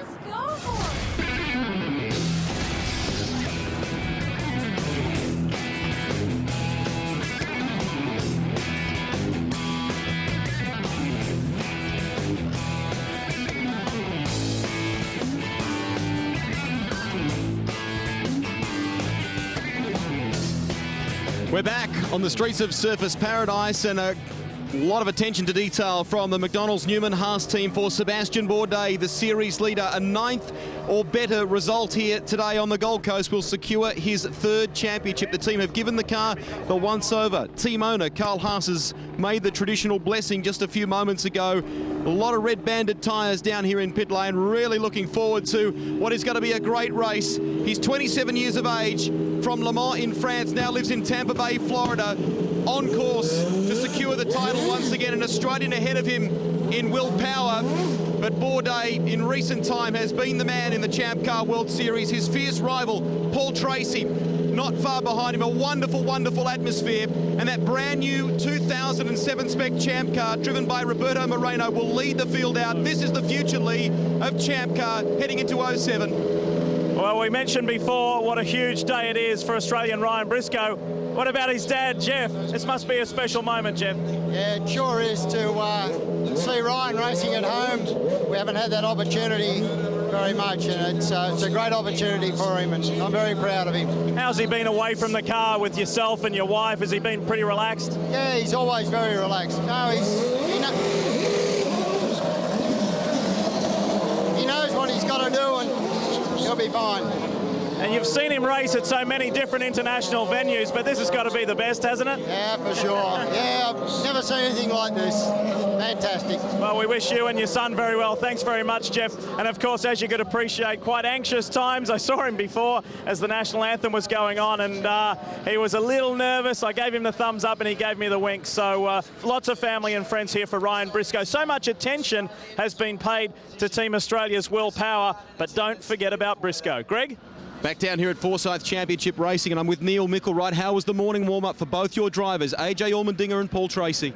Just go for it. We're back on the streets of Surfers Paradise, and a lot of attention to detail from the McDonald's Newman Haas team for Sebastian Bourdais, the series leader. A 9th or better result here today on the Gold Coast will secure his 3rd championship. The team have given the car the once-over. Team owner Carl Haas has made the traditional blessing just a few moments ago. A lot of red-banded tyres down here in pit lane. Really looking forward to what is going to be a great race. He's 27 years of age, from Le Mans in France, now lives in Tampa Bay, Florida, on course to secure the title once again, and Australian ahead of him in Will Power. But Bourdais in recent time has been the man in the ChampCar World Series. His fierce rival, Paul Tracy, not far behind him. A wonderful, wonderful atmosphere. And that brand new 2007 spec ChampCar, driven by Roberto Moreno, will lead the field out. This is the future lead of ChampCar heading into 07. Well, we mentioned before what a huge day it is for Australian Ryan Briscoe. What about his dad, Jeff? This must be a special moment, Jeff. Yeah, it sure is to see Ryan racing at home. We haven't had that opportunity very much, and it's a great opportunity for him, and I'm very proud of him. How's he been away from the car with yourself and your wife? Has he been pretty relaxed? Yeah, he's always very relaxed. No, he knows what he's got to do, and he'll be fine. And you've seen him race at so many different international venues, but this has got to be the best, hasn't it? Yeah, for sure. Yeah, I've never seen anything like this. Fantastic. Well, we wish you and your son very well. Thanks very much, Jeff. And of course, as you could appreciate, quite anxious times. I saw him before as the national anthem was going on, and he was a little nervous. I gave him the thumbs up and he gave me the wink. So lots of family and friends here for Ryan Briscoe. So much attention has been paid to Team Australia's Will Power, but don't forget about Briscoe. Greg? Back down here at Forsyth Championship Racing, and I'm with Neil Mickelwright. How was the morning warm-up for both your drivers, AJ Allmendinger and Paul Tracy?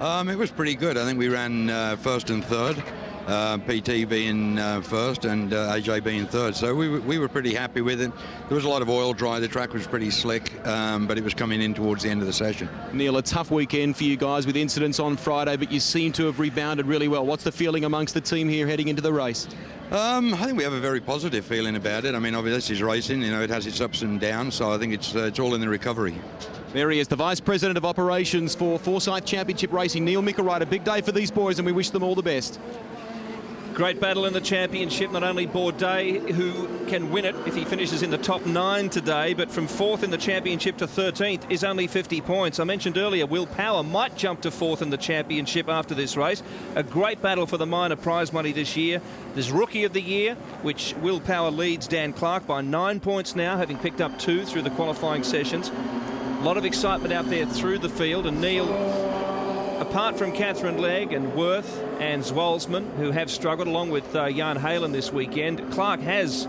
It was pretty good. I think we ran first and third, PT being first and AJ being third. So we were pretty happy with it. There was a lot of oil dry. The track was pretty slick, but it was coming in towards the end of the session. Neil, a tough weekend for you guys with incidents on Friday, but you seem to have rebounded really well. What's the feeling amongst the team here heading into the race? I think we have a very positive feeling about it. I mean, obviously, this is racing. You know, it has its ups and downs, so I think it's all in the recovery. There he is, the Vice President of Operations for Forsyth Championship Racing, Neil Mickelwright. A big day for these boys, and we wish them all the best. Great battle in the championship. Not only Bourdais, who can win it if he finishes in the top 9 today, but from 4th in the championship to 13th is only 50 points. I mentioned earlier, Will Power might jump to 4th in the championship after this race. A great battle for the minor prize money this year. There's Rookie of the Year, which Will Power leads Dan Clark by 9 points now, having picked up 2 through the qualifying sessions. A lot of excitement out there through the field, and Neil, apart from Catherine Legg and Worth and Zwolsman, who have struggled along with Jan Halen this weekend, Clark has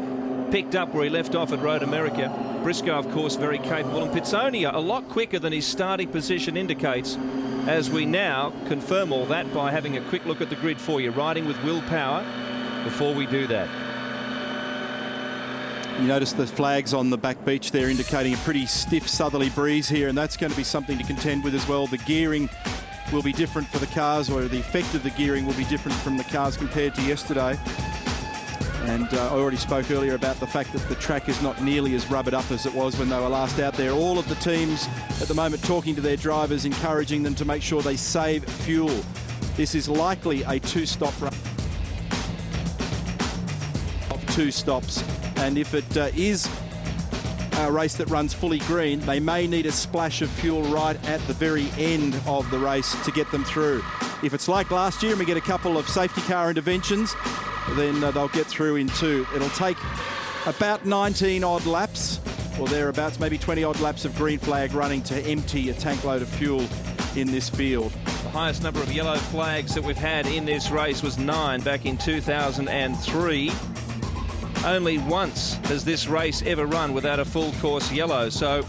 picked up where he left off at Road America. Briscoe, of course, very capable, and Pitsonia a lot quicker than his starting position indicates, as we now confirm all that by having a quick look at the grid for you, riding with Will Power before we do that. You notice the flags on the back beach there indicating a pretty stiff southerly breeze here, and that's going to be something to contend with as well. The gearing will be different for the cars, or the effect of the gearing will be different from the cars compared to yesterday. And I already spoke earlier about the fact that the track is not nearly as rubbered up as it was when they were last out there. All of the teams at the moment talking to their drivers, encouraging them to make sure they save fuel. This is likely a 2-stop run of 2 stops. And if it is a race that runs fully green, they may need a splash of fuel right at the very end of the race to get them through. If it's like last year and we get a couple of safety car interventions, then they'll get through in 2. It'll take about 19 odd laps or thereabouts, maybe 20 odd laps of green flag running to empty a tank load of fuel in this field. The highest number of yellow flags that we've had in this race was 9 back in 2003. Only once has this race ever run without a full course yellow, so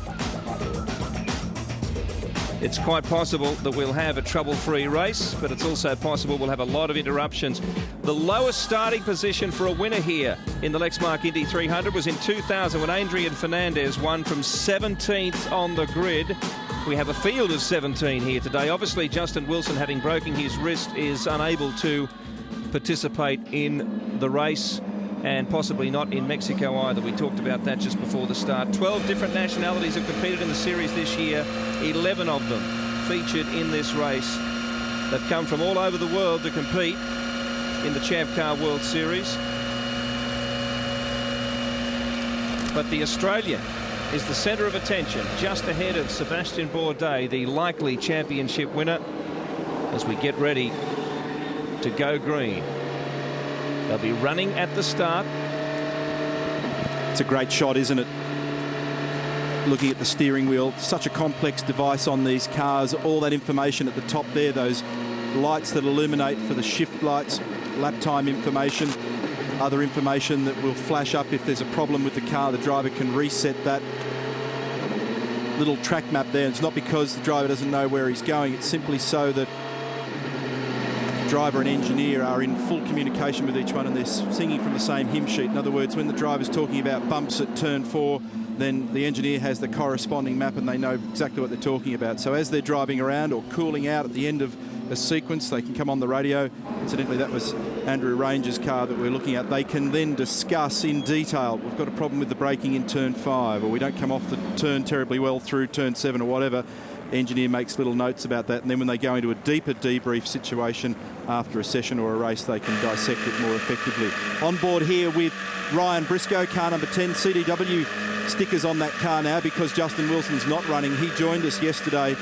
It's quite possible that we'll have a trouble-free race, but it's also possible we'll have a lot of interruptions. The lowest starting position for a winner here in the Lexmark Indy 300 was in 2000 when Adrian Fernandez won from 17th on the grid. We have a field of 17 here today. Obviously, Justin Wilson, having broken his wrist, is unable to participate in the race, and possibly not in Mexico either. We talked about that just before the start. 12 different nationalities have competed in the series this year. 11 of them featured in this race. They've come from all over the world to compete in the ChampCar World Series. But the Australian is the centre of attention, just ahead of Sebastien Bourdais, the likely championship winner, as we get ready to go green. They'll be running at the start. It's a great shot, isn't it? Looking at the steering wheel, such a complex device on these cars. All that information at the top there, those lights that illuminate for the shift lights, lap time information, other information that will flash up if there's a problem with the car. The driver can reset that little track map there. It's not because the driver doesn't know where he's going. It's simply so that driver and engineer are in full communication with each one, and they're singing from the same hymn sheet. In other words, when the driver's talking about bumps at turn 4, then the engineer has the corresponding map and they know exactly what they're talking about. So as they're driving around or cooling out at the end of a sequence, they can come on the radio. Incidentally, that was Andrew Ranger's car that we're looking at. They can then discuss in detail, we've got a problem with the braking in turn 5, or we don't come off the turn terribly well through turn 7 or whatever. The engineer makes little notes about that, and then when they go into a deeper debrief situation after a session or a race, they can dissect it more effectively. On board here with Ryan Briscoe, car number 10, CDW stickers on that car now because Justin Wilson's not running. He joined us yesterday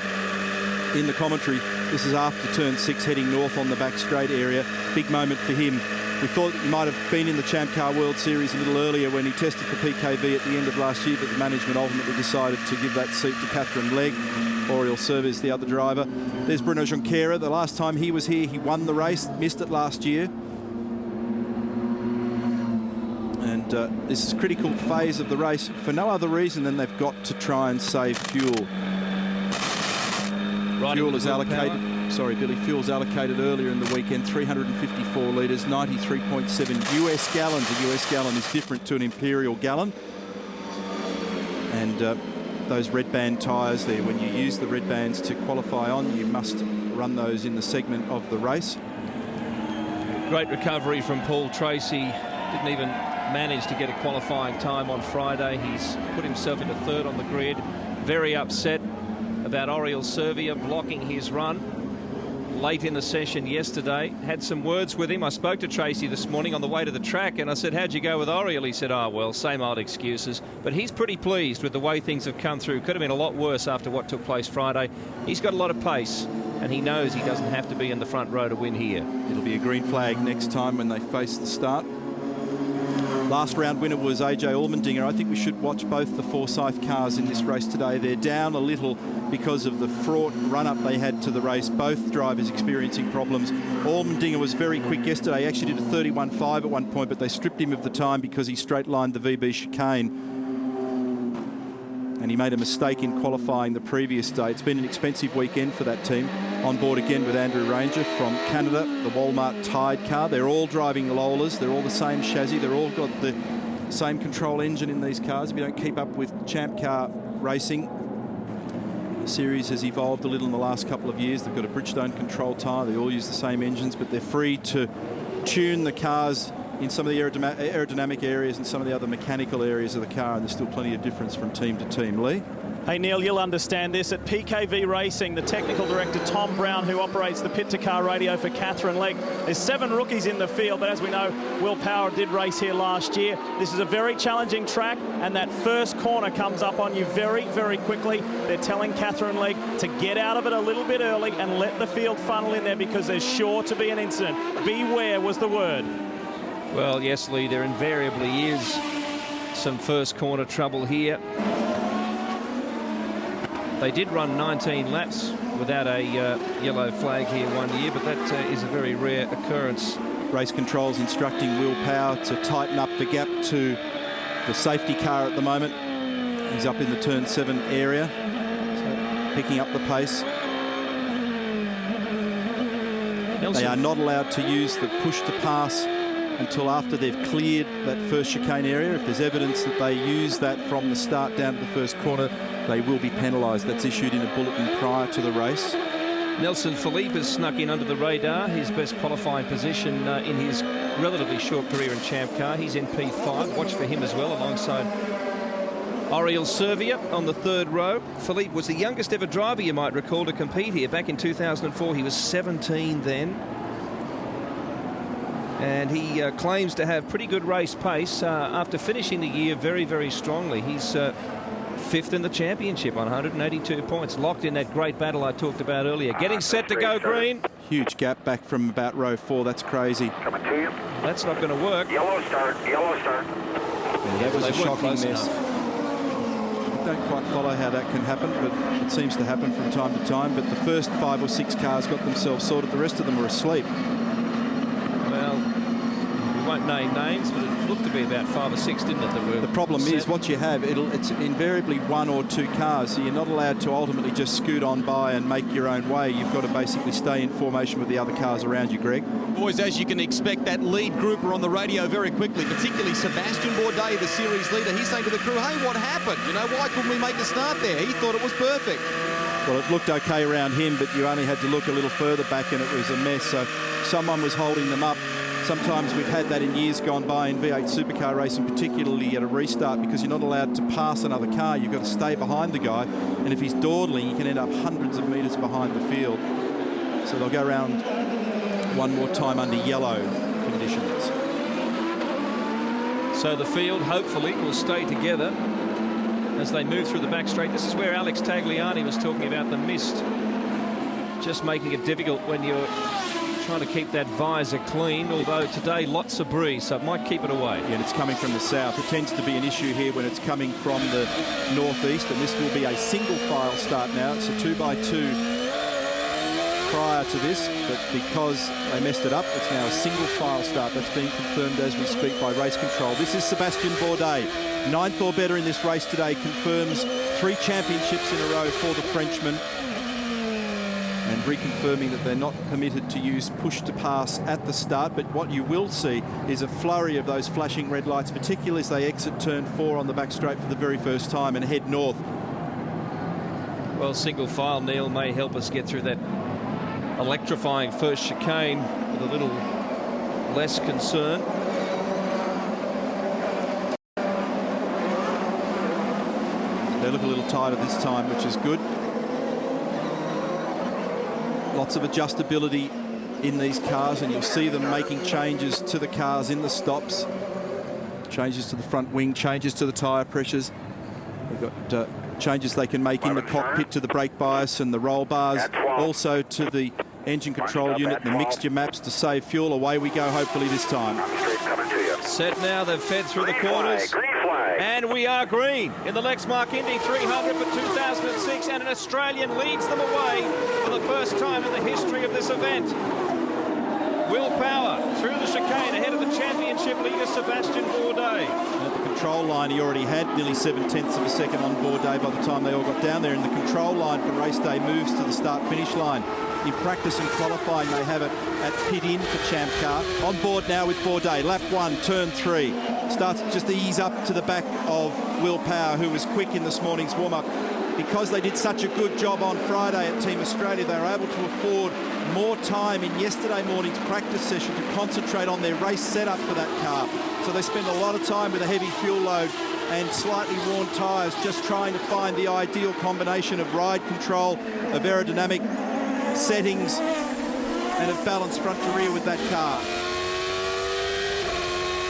in the commentary. This is after turn 6, heading north on the back straight area. Big moment for him. We thought he might have been in the ChampCar World Series a little earlier when he tested for PKV at the end of last year, but the management ultimately decided to give that seat to Catherine Legg. Oriel Service, the other driver. There's Bruno Junqueira. The last time he was here, he won the race, missed it last year. And this is a critical phase of the race for no other reason than they've got to try and save fuel. Fuel is allocated. Sorry, Billy. Fuel's allocated earlier in the weekend, 354 litres, 93.7 US gallons. A US gallon is different to an imperial gallon. And those red band tyres there, when you use the red bands to qualify on, you must run those in the segment of the race. Great recovery from Paul Tracy. Didn't even manage to get a qualifying time on Friday. He's put himself into third on the grid. Very upset about Oriel Servia blocking his run late in the session yesterday. Had some words with him. I spoke to Tracy this morning on the way to the track and I said, how'd you go with Oriel? He said, oh, well, same old excuses. But he's pretty pleased with the way things have come through. Could have been a lot worse after what took place Friday. He's got a lot of pace and he knows he doesn't have to be in the front row to win here. It'll be a green flag next time when they face the start. Last round winner was AJ Allmendinger. I think we should watch both the Forsyth cars in this race today. They're down a little because of the fraught run-up they had to the race. Both drivers experiencing problems. Allmendinger was very quick yesterday. He actually did a 31.5 at one point, but they stripped him of the time because he straight-lined the VB chicane. And he made a mistake in qualifying the previous day. It's been an expensive weekend for that team. On board again with Andrew Ranger from Canada, the Walmart Tide car. They're all driving Lolas. They're all the same chassis. They're all got the same control engine in these cars. If you don't keep up with ChampCar racing, the series has evolved a little in the last couple of years. They've got a Bridgestone control tyre. They all use the same engines, but they're free to tune the cars in some of the aerodynamic areas and some of the other mechanical areas of the car, and there's still plenty of difference from team to team. Lee? Hey, Neil, you'll understand this. At PKV Racing, the technical director, Tom Brown, who operates the pit-to-car radio for Catherine Legg, there's 7 rookies in the field, but as we know, Will Power did race here last year. This is a very challenging track, and that first corner comes up on you very, very quickly. They're telling Catherine Legg to get out of it a little bit early and let the field funnel in there because there's sure to be an incident. Beware was the word. Well, yes, Lee, there invariably is some first corner trouble here. They did run 19 laps without a yellow flag here one year, but that is a very rare occurrence. Race control's instructing Will Power to tighten up the gap to the safety car at the moment. He's up in the turn 7 area. So picking up the pace. Nelson. They are not allowed to use the push to pass until after they've cleared that first chicane area. If there's evidence that they use that from the start down to the first corner, they will be penalised. That's issued in a bulletin prior to the race. Nelson Philippe has snuck in under the radar, his best qualifying position in his relatively short career in ChampCar. He's in P5. Watch for him as well, alongside Oriel Servia on the third row. Philippe was the youngest ever driver, you might recall, to compete here. Back in 2004, he was 17 then. And he claims to have pretty good race pace after finishing the year very, very strongly. He's fifth in the championship on 182 points, locked in that great battle I talked about earlier. Getting set to go green. Huge gap back from about row 4. That's crazy. Coming to you. That's not going to work. Yellow start, yellow start. Yeah, that was a shocking mess. I don't quite follow how that can happen, but it seems to happen from time to time. But the first 5 or 6 cars got themselves sorted. The rest of them were asleep. Well, we won't name names, but it looked to be about 5 or 6, didn't it? That were the problem is what you have, it's invariably 1 or 2 cars, so you're not allowed to ultimately just scoot on by and make your own way. You've got to basically stay in formation with the other cars around you, Greg. Boys, as you can expect, that lead group are on the radio very quickly, particularly Sebastian Bourdais, the series leader. He's saying to the crew, hey, what happened? You know, why couldn't we make a start there? He thought it was perfect. Well, it looked okay around him, but you only had to look a little further back and it was a mess. So someone was holding them up. Sometimes we've had that in years gone by in V8 supercar racing, particularly at a restart, because you're not allowed to pass another car. You've got to stay behind the guy, and if he's dawdling, he can end up hundreds of metres behind the field. So they'll go around one more time under yellow conditions. So the field hopefully will stay together as they move through the back straight. This is where Alex Tagliani was talking about the mist just making it difficult when you're trying to keep that visor clean, although today lots of breeze, so it might keep it away. Yeah, and it's coming from the south. It tends to be an issue here when it's coming from the northeast, and this will be a single file start now. It's a 2x2 prior to this, but because they messed it up, it's now a single file start. That's being confirmed as we speak by race control. This is Sebastian Bourdais, 9th or better in this race today, confirms 3 championships in a row for the Frenchman, and reconfirming that they're not permitted to use push to pass at the start. But what you will see is a flurry of those flashing red lights, particularly as they exit turn 4 on the back straight for the very first time and head north. Well, single file, Neil, may help us get through that electrifying first chicane with a little less concern. They look a little tighter this time, which is good. Lots of adjustability in these cars, and you'll see them making changes to the cars in the stops. Changes to the front wing, changes to the tyre pressures. They've got changes they can make in the cockpit to the brake bias and the roll bars, also to the engine control unit and the mixture maps to save fuel. Away we go, hopefully this time. Set now, they've fed through the corners. And we are green in the Lexmark Indy 300 for 2006, and an Australian leads them away for the first time in the history of this event. Will Power through the chicane ahead of the championship leader Sebastian Bourdais. At the control line, he already had nearly 7/10 of a second on Bourdais by the time they all got down there, and the control line for race day moves to the start-finish line. In practice and qualifying, they have it at pit in for ChampCar. On board now with Bourdais, lap 1, turn 3. Starts just to ease up to the back of Will Power, who was quick in this morning's warm-up. Because they did such a good job on Friday at Team Australia, they were able to afford more time in yesterday morning's practice session to concentrate on their race setup for that car. So they spend a lot of time with a heavy fuel load and slightly worn tyres, just trying to find the ideal combination of ride control, of aerodynamic settings, and of balance front to rear with that car.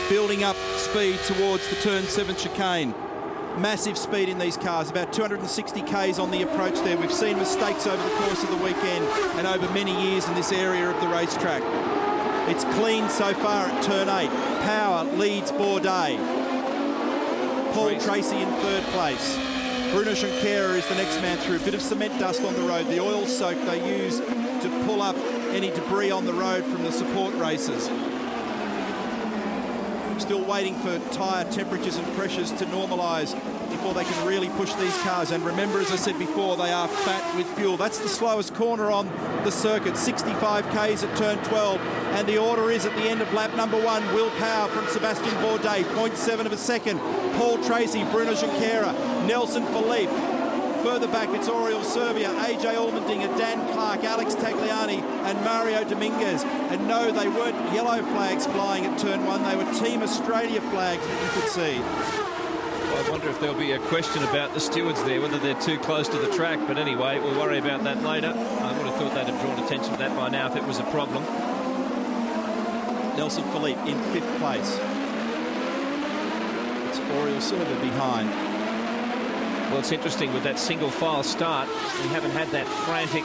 Building up speed towards the turn 7 chicane. Massive speed in these cars, about 260 k's on the approach there. We've seen mistakes over the course of the weekend and over many years in this area of the racetrack. It's clean so far at turn 8. Power leads Bourdais. Paul Tracy in 3rd place. Bruno Junqueira is the next man through. A bit of cement dust on the road. The oil soak they use to pull up any debris on the road from the support races. Still waiting for tyre temperatures and pressures to normalise before they can really push these cars. And remember, as I said before, they are fat with fuel. That's the slowest corner on the circuit, 65 k's at turn 12. And the order is at the end of lap number 1, Will Power from Sebastian Bourdais, 0.7 of a second. Paul Tracy, Bruno Junqueira, Nelson Philippe. Further back, it's Oriol Servia, AJ Allmendinger, Dan Clark, Alex Tagliani, and Mario Dominguez. And no, they weren't yellow flags flying at turn 1. They were Team Australia flags that you could see. I wonder if there'll be a question about the stewards there, whether they're too close to the track. But anyway, we'll worry about that later. I would have thought they'd have drawn attention to that by now if it was a problem. Nelson Philippe in 5th place. It's Oriol Servia behind. Well, it's interesting with that single file start. We haven't had that frantic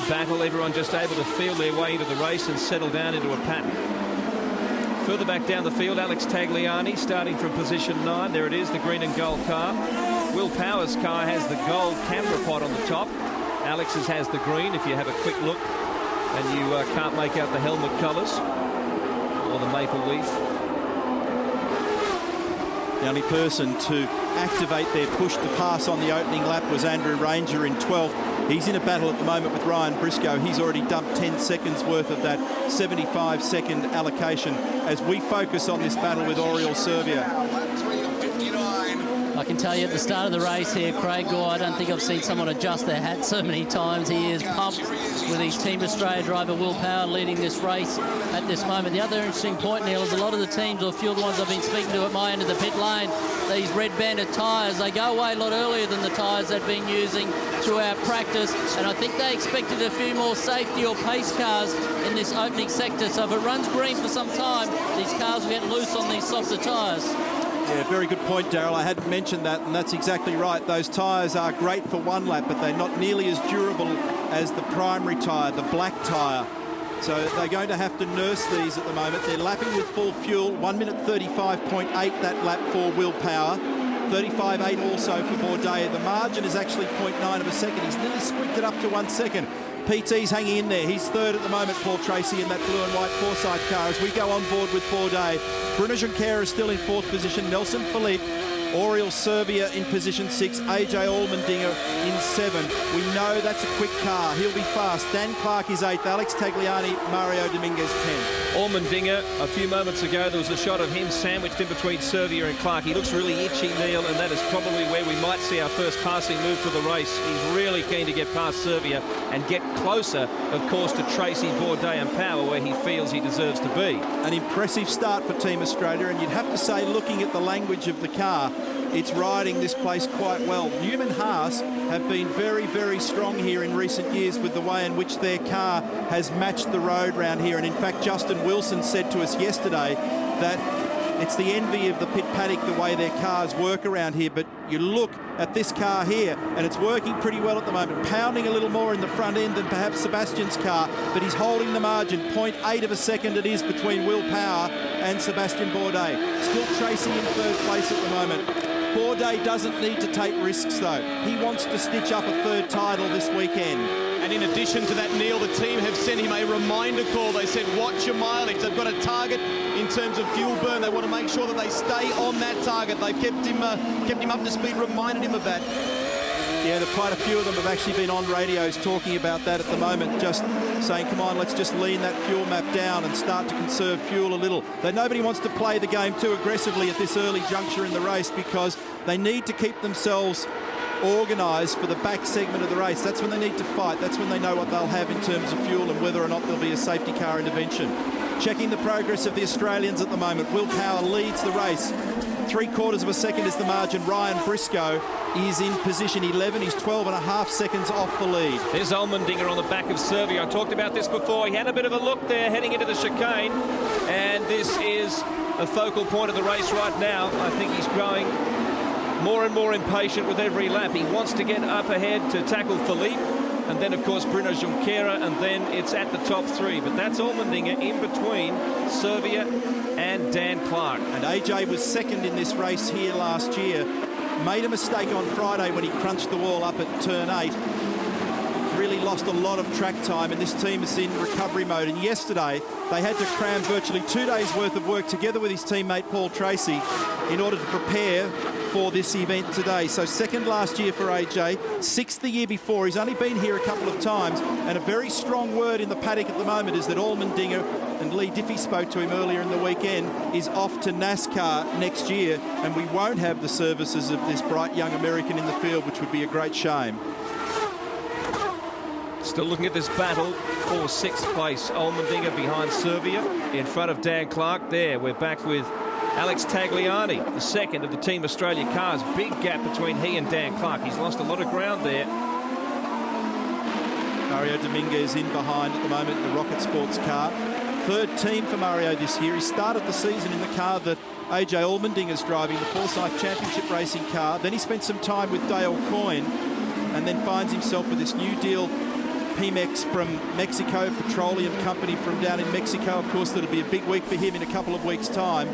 battle. Everyone just able to feel their way into the race and settle down into a pattern. Further back down the field, Alex Tagliani starting from position 9. There it is, the green and gold car. Will Power's car has the gold camera pod on the top. Alex's has the green, if you have a quick look and you can't make out the helmet colours or the maple leaf. The only person to activate their push to pass on the opening lap was Andrew Ranger in 12th. He's in a battle at the moment with Ryan Briscoe. He's already dumped 10 seconds worth of that 75-second allocation as we focus on this battle with Oriol Servia. I can tell you at the start of the race here, Craig Gore, I don't think I've seen someone adjust their hat so many times. He is pumped with his Team Australia driver, Will Power, leading this race at this moment. The other interesting point, Neil, is a lot of the teams, or a few of the ones I've been speaking to at my end of the pit lane, these red banded tyres, they go away a lot earlier than the tyres they've been using throughout practice, and I think they expected a few more safety or pace cars in this opening sector. So if it runs green for some time, these cars will get loose on these softer tyres. Yeah, very good point, Daryl. I hadn't mentioned that, and that's exactly right. Those tyres are great for one lap, but they're not nearly as durable as the primary tyre, the black tyre. So they're going to have to nurse these at the moment. They're lapping with full fuel, 1 minute 35.8 that lap for Will Power, 35.8 also for Bourdais. The margin is actually 0.9 of a second. He's nearly squeaked it up to 1 second. PT's hanging in there. He's 3rd at the moment, Paul Tracy, in that blue and white Forsyth car as we go on board with Bourdais. Bruno Junqueira is still in 4th position. Nelson Philippe, Oriol Servia in position 6, AJ Allmendinger in 7. We know that's a quick car. He'll be fast. Dan Clark is 8th. Alex Tagliani, Mario Dominguez 10th. Allmendinger, a few moments ago, there was a shot of him sandwiched in between Servia and Clark. He looks really itchy, Neil, and that is probably where we might see our first passing move for the race. He's really keen to get past Servia and get closer, of course, to Tracy, Bourdais and Power, where he feels he deserves to be. An impressive start for Team Australia, and you'd have to say, looking at the language of the car, it's riding this place quite well. Newman Haas have been very, very strong here in recent years with the way in which their car has matched the road round here. And in fact, Justin Wilson said to us yesterday that it's the envy of the pit paddock, the way their cars work around here. But you look at this car here, and it's working pretty well at the moment, pounding a little more in the front end than perhaps Sebastian's car, but he's holding the margin. 0.8 of a second it is between Will Power and Sebastian Bourdais. Still Tracy in 3rd place at the moment. Bourdais doesn't need to take risks, though. He wants to stitch up a 3rd title this weekend. And in addition to that, Neil, the team have sent him a reminder call. They said, watch your mileage. They've got a target in terms of fuel burn. They want to make sure that they stay on that target. They've kept him up to speed, reminded him of that. Yeah, quite a few of them have actually been on radios talking about that at the moment, just saying, come on, let's just lean that fuel map down and start to conserve fuel a little. That nobody wants to play the game too aggressively at this early juncture in the race because they need to keep themselves organised for the back segment of the race. That's when they need to fight. That's when they know what they'll have in terms of fuel and whether or not there'll be a safety car intervention. Checking the progress of the Australians at the moment. Will Power leads the race. 3/4 of a second is the margin. Ryan Briscoe is in position 11. He's 12.5 seconds off the lead. There's Allmendinger on the back of Servia. I talked about this before. He had a bit of a look there heading into the chicane, and this is a focal point of the race right now. I think he's growing more and more impatient with every lap. He wants to get up ahead to tackle Philippe, and then, of course, Bruno Junqueira, and then it's at the top 3. But that's Allmendinger in between Servia and Dan Clark. And AJ was 2nd in this race here last year. Made a mistake on Friday when he crunched the wall up at turn 8. really lost a lot of track time, and this team is in recovery mode. And yesterday, they had to cram virtually 2 days' worth of work together with his teammate Paul Tracy in order to prepare for this event today. So second last year for AJ, sixth the year before. He's only been here a couple of times, and a very strong word in the paddock at the moment is that Allmendinger, and Lee Diffie spoke to him earlier in the weekend, is off to NASCAR next year, and we won't have the services of this bright young American in the field, which would be a great shame. Still looking at this battle for sixth place. Allmendinger behind Serbia, in front of Dan Clark. There, we're back with Alex Tagliani, the second of the Team Australia cars. Big gap between he and Dan Clark. He's lost a lot of ground there. Mario Dominguez in behind at the moment in the Rocket Sports car. Third team for Mario this year. He started the season in the car that AJ Allmendinger's driving, the Forsyth Championship Racing car. Then he spent some time with Dale Coyne, and then finds himself with this new deal, Pemex from Mexico, petroleum company from down in Mexico. Of course, that'll be a big week for him in a couple of weeks' time.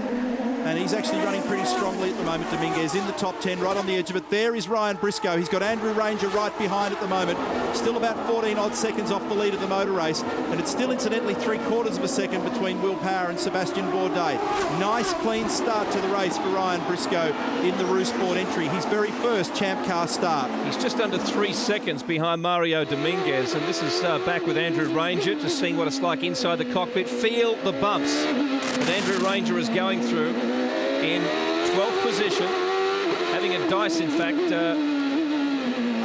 And he's actually running pretty strongly at the moment. Dominguez in the top 10, right on the edge of it. There is Ryan Briscoe. He's got Andrew Ranger right behind at the moment. Still about 14 odd seconds off the lead of the motor race. And it's still, incidentally, 3/4 of a second between Will Power and Sebastian Bourdais. Nice, clean start to the race for Ryan Briscoe in the Roo Sport entry. His very first ChampCar start. He's just under 3 seconds behind Mario Dominguez. And this is back with Andrew Ranger, just seeing what it's like inside the cockpit. Feel the bumps that Andrew Ranger is going through. In 12th position, having a dice, in fact.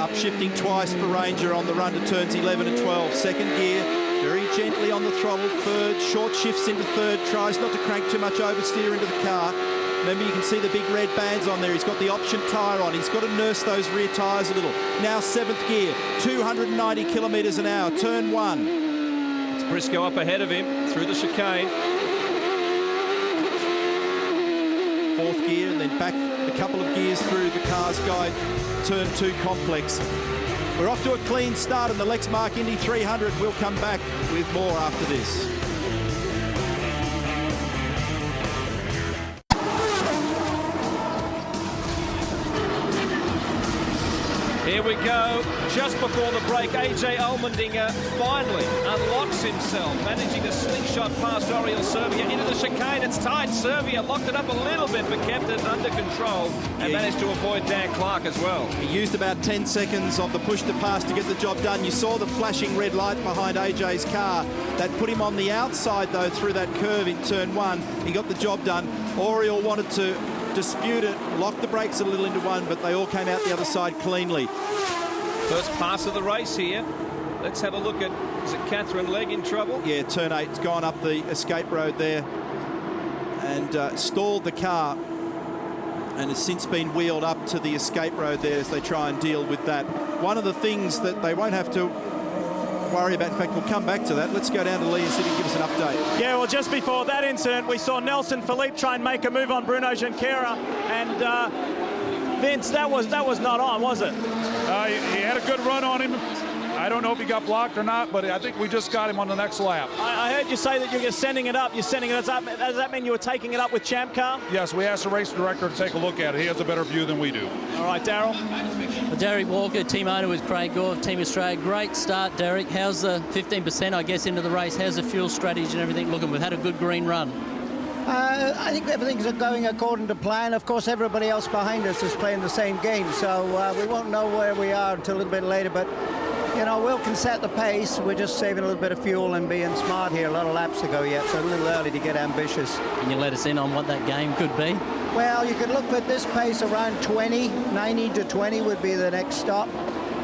Upshifting twice for Ranger on the run to turns 11 and 12. Second gear, very gently on the throttle. Third, short shifts into third, tries not to crank too much oversteer into the car. Remember, you can see the big red bands on there. He's got the option tyre on. He's got to nurse those rear tyres a little. Now 7th gear, 290 kilometres an hour, turn 1. It's Briscoe up ahead of him through the chicane. 4th gear, and then back a couple of gears through the Cars Guide turn 2 complex. We're off to a clean start in the Lexmark Indy 300. We'll come back with more after this. Here we go. Just before the break, AJ Allmendinger finally unlocks himself, managing to slingshot past Oriel Serbia into the chicane. It's tight. Serbia locked it up a little bit, but kept it under control and managed to avoid Dan Clark as well. He used about 10 seconds of the push to pass to get the job done. You saw the flashing red light behind AJ's car. That put him on the outside, though, through that curve in turn 1. He got the job done. Oriel wanted to dispute it, locked the brakes a little into one, but they all came out the other side cleanly. First pass of the race here. Let's have a look at, is it Catherine Legg in trouble? Yeah, turn 8's gone up the escape road there and stalled the car, and has since been wheeled up to the escape road there as they try and deal with that. One of the things that they won't have to worry about, in fact, we'll come back to that. Let's go down to Lee and see if he can give us an update. Yeah, well, just before that incident, we saw Nelson Philippe try and make a move on Bruno Junqueira, and Vince, that was not on, was it? He had a good run on him. I don't know if he got blocked or not, but I think we just got him on the next lap. I heard you say that you're sending it up. You're sending it up. Does that mean you were taking it up with ChampCar? Yes, we asked the race director to take a look at it. He has a better view than we do. All right, Darryl. Well, Derek Walker, team owner with Craig Gore of Team Australia. Great start, Derek. How's the 15%, I guess, into the race? How's the fuel strategy and everything looking? We've had a good green run. I think everything's going according to plan. Of course, everybody else behind us is playing the same game, so we won't know where we are until a little bit later, but you know, Will can set the pace. We're just saving a little bit of fuel and being smart here. A lot of laps to go yet, so a little early to get ambitious. Can you let us in on what that game could be? Well, you could look at this pace around 20. 90 to 20 would be the next stop.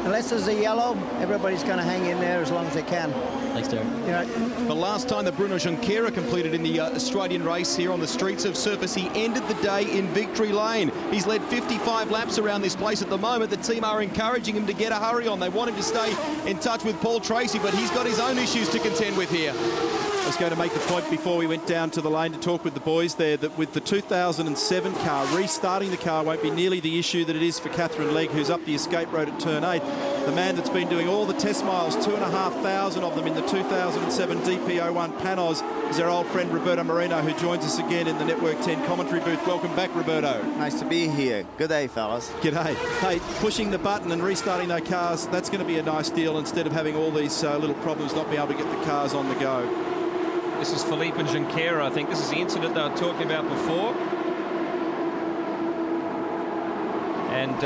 Unless there's a yellow, everybody's going to hang in there as long as they can. Thanks, Derek. You know, The last time that Bruno Junqueira competed in the Australian race here on the streets of Surface, he ended the day in victory lane. He's led 55 laps around this place at the moment. The team are encouraging him to get a hurry on. They want him to stay in touch with Paul Tracy, but he's got his own issues to contend with here. I was going to make the point before we went down to the lane to talk with the boys there that with the 2007 car, restarting the car won't be nearly the issue that it is for Catherine Legg, who's up the escape road at turn 8. The man that's been doing all the test miles, 2,500 of them in the 2007 DP01 Panos, is our old friend Roberto Marino, who joins us again in the Network 10 commentary booth. Welcome back, Roberto. Nice to be here. Good day, fellas. G'day. Hey, pushing the button and restarting those cars, that's going to be a nice deal instead of having all these little problems not being able to get the cars on the go. This is Philippe and Junqueira, I think. This is the incident they were talking about before. And,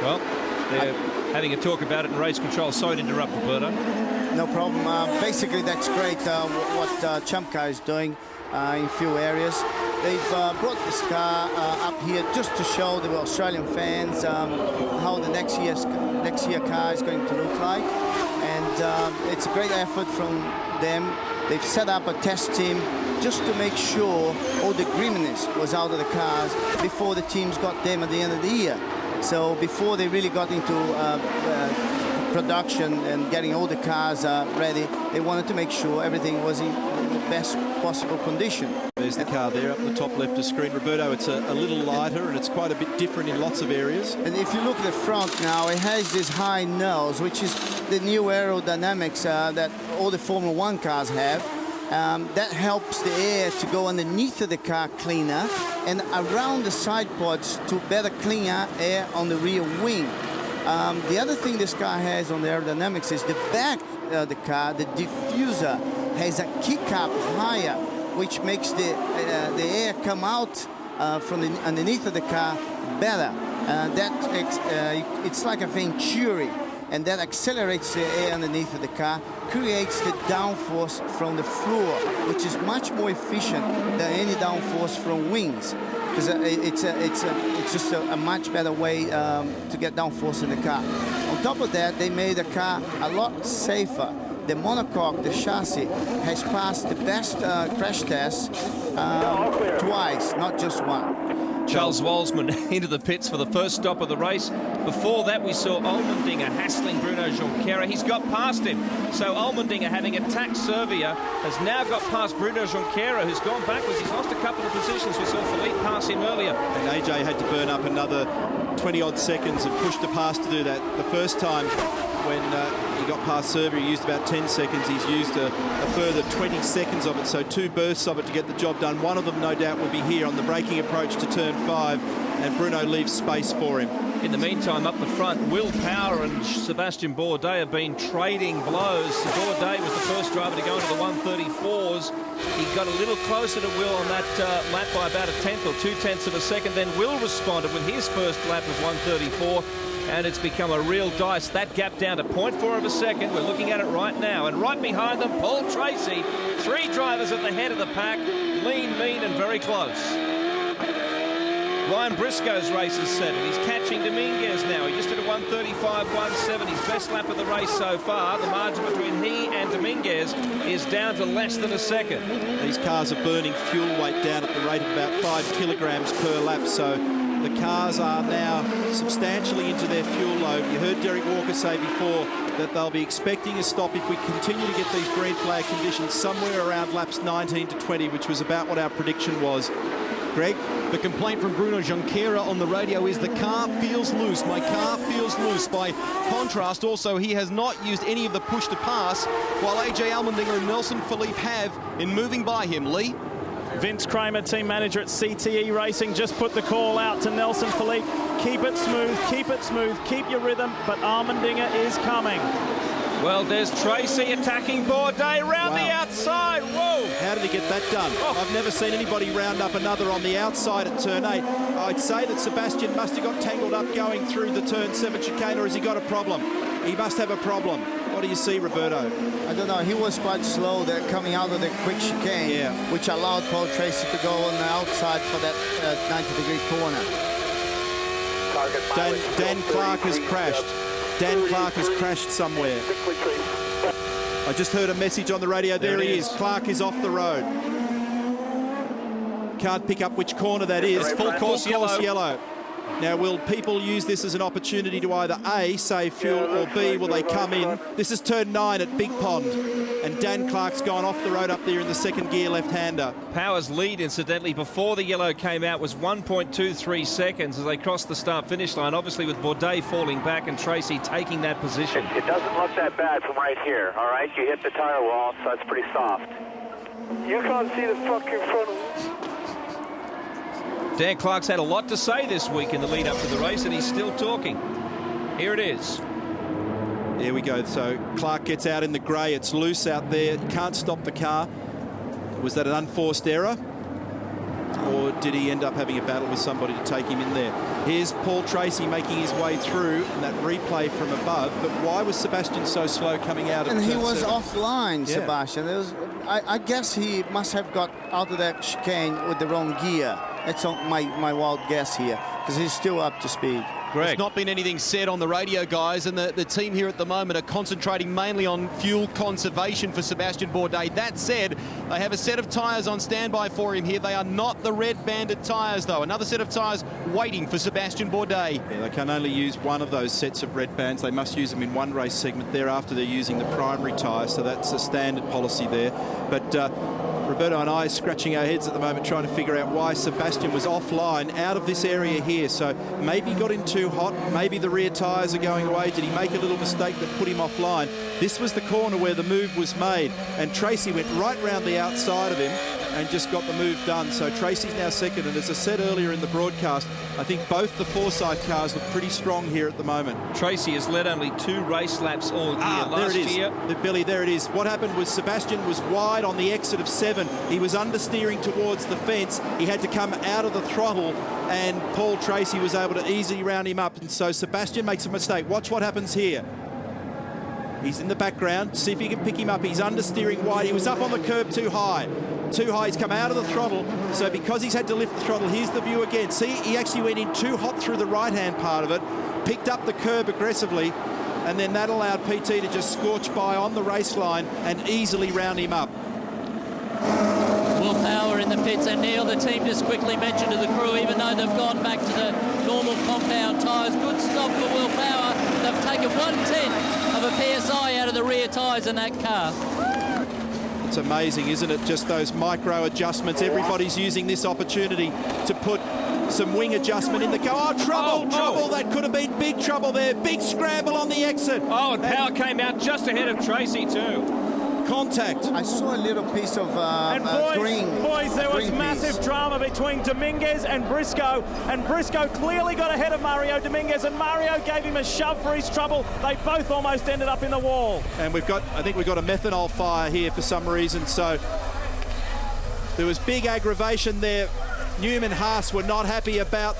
well, they're having a talk about it in race control. Sorry to interrupt, Roberto. No problem. Basically, that's great what ChampCar is doing in a few areas. They've brought this car up here just to show the Australian fans how the next year car is going to look like. And it's a great effort from them. They've set up a test team just to make sure all the grimness was out of the cars before the teams got them at the end of the year. So before they really got into production and getting all the cars ready, they wanted to make sure everything was in the best possible condition. There's the car there up the top left of screen. Roberto, it's a little lighter and it's quite a bit different in lots of areas. And if you look at the front now, it has this high nose, which is the new aerodynamics that all the Formula 1 cars have. That helps the air to go underneath of the car cleaner and around the side pods to better clean out air on the rear wing. The other thing this car has on the aerodynamics is the back of the car, the diffuser, has a kick up higher, which makes the air come out from underneath of the car better. It's like a venturi, and that accelerates the air underneath of the car, creates the downforce from the floor, which is much more efficient than any downforce from wings, because it's just a much better way to get downforce in the car. On top of that, they made the car a lot safer. The monocoque, the chassis, has passed the best crash test twice, not just one. Charles Walsman into the pits for the first stop of the race. Before that, we saw Allmendinger hassling Bruno Junqueira. He's got past him. So Allmendinger, having attacked Serbia, has now got past Bruno Junqueira, who's gone backwards. He's lost a couple of positions. We saw Philippe pass him earlier. And AJ had to burn up another 20-odd seconds and push the pass to do that. The first time when he got past Serbia, he used about 10 seconds. He's used a further 20 seconds of it, so 2 bursts of it to get the job done. One of them, no doubt, will be here on the braking approach to turn 5, and Bruno leaves space for him. In the meantime, up the front, Will Power and Sebastian Bourdais have been trading blows. Bourdais was the first driver to go into the 134s. He got a little closer to Will on that lap by about 1/10 or 2/10 of a second. Then Will responded with his first lap of 134. And it's become a real dice. That gap down to 0.4 of a second. We're looking at it right now. And right behind them, Paul Tracy. 3 drivers at the head of the pack. Lean, mean, and very close. Ryan Briscoe's race is set. He's catching Dominguez now. He just did a 1:35.17. His best lap of the race so far. The margin between he and Dominguez is down to less than a second. These cars are burning fuel weight down at the rate of about 5 kilograms per lap. So the cars are now substantially into their fuel load. You heard Derek Walker say before that they'll be expecting a stop if we continue to get these green flag conditions somewhere around laps 19 to 20, which was about what our prediction was. Greg? The complaint from Bruno Junqueira on the radio is the car feels loose. My car feels loose. By contrast, also, he has not used any of the push to pass, while AJ Allmendinger and Nelson Philippe have in moving by him. Lee? Vince Kramer, team manager at CTE Racing, just put the call out to Nelson Philippe. Keep it smooth, keep your rhythm, but Allmendinger is coming. Well, there's Tracy attacking Bourdais round the outside. Whoa! How did he get that done? Oh. I've never seen anybody round up another on the outside at turn 8. I'd say that Sebastian must have got tangled up going through the turn 7 chicane, or has he got a problem? He must have a problem. What do you see, Roberto? I don't know. He was quite slow there coming out of the quick chicane, which allowed Paul Tracy to go on the outside for that 90-degree corner. Dan Clark has crashed. Dan Clark has crashed somewhere. I just heard a message on the radio. There he is. Clark is off the road. Can't pick up which corner that is. Full course yellow. Now, will people use this as an opportunity to either A, save fuel, or B, will they come in? This is turn 9 at Big Pond, and Dan Clark's gone off the road up there in the second gear left-hander. Power's lead, incidentally, before the yellow came out was 1.23 seconds as they crossed the start-finish line, obviously with Bourdais falling back and Tracy taking that position. It doesn't look that bad from right here, all right? You hit the tire wall, so it's pretty soft. You can't see the fucking front of it. Dan Clark's had a lot to say this week in the lead up to the race, and he's still talking. Here it is. There we go. So Clark gets out in the grey. It's loose out there. Can't stop the car. Was that an unforced error? Or did he end up having a battle with somebody to take him in there? Here's Paul Tracy making his way through, and that replay from above. But why was Sebastian so slow coming out? And he was 7? offline, Yeah. Sebastian. I guess he must have got out of that chicane with the wrong gear. That's my wild guess here, because he's still up to speed. Greg. There's not been anything said on the radio, guys, and the team here at the moment are concentrating mainly on fuel conservation for Sebastian Bourdais. That said, they have a set of tyres on standby for him here. They are not the red banded tyres, though. Another set of tyres waiting for Sebastian Bourdais. Yeah, they can only use one of those sets of red bands. They must use them in one race segment. Thereafter, they're using the primary tyre, so that's a standard policy there. But Roberto and I are scratching our heads at the moment trying to figure out why Sebastian was offline out of this area here. So maybe he got in too hot, maybe the rear tyres are going away. Did he make a little mistake that put him offline? This was the corner where the move was made, and Tracy went right round the outside of him and just got the move done. So Tracy's now second, and as I said earlier in the broadcast, I think both the Forsyth cars look pretty strong here at the moment. Tracy has led only 2 race laps all year. Last there it is. year. Billy, there it is. What happened was Sebastian was wide on the exit of 7. He was understeering towards the fence. He had to come out of the throttle, and Paul Tracy was able to easily round him up. And so Sebastian makes a mistake. Watch what happens here. He's in the background. See if he can pick him up. He's understeering wide. He was up on the curb too high. Too high. He's come out of the throttle. So because he's had to lift the throttle, here's the view again. See, he actually went in too hot through the right-hand part of it, picked up the curb aggressively, and then that allowed PT to just scorch by on the race line and easily round him up. Will Power in the pits, and Neil, the team just quickly mentioned to the crew, even though they've gone back to the normal compound tyres, good stop for Will Power. They've taken 1/10 of a PSI out of the rear tyres in that car. It's amazing, isn't it? Just those micro adjustments. Everybody's using this opportunity to put some wing adjustment in the car. Oh, trouble, trouble. That could have been big trouble there. Big scramble on the exit. Oh, and Power came out just ahead of Tracy too. Contact. I saw a little piece of green. Boys, there was green massive piece. drama between Dominguez and Briscoe clearly got ahead of Mario Dominguez, and Mario gave him a shove for his trouble. They both almost ended up in the wall. And I think we've got a methanol fire here for some reason, so there was big aggravation there. Newman Haas were not happy about...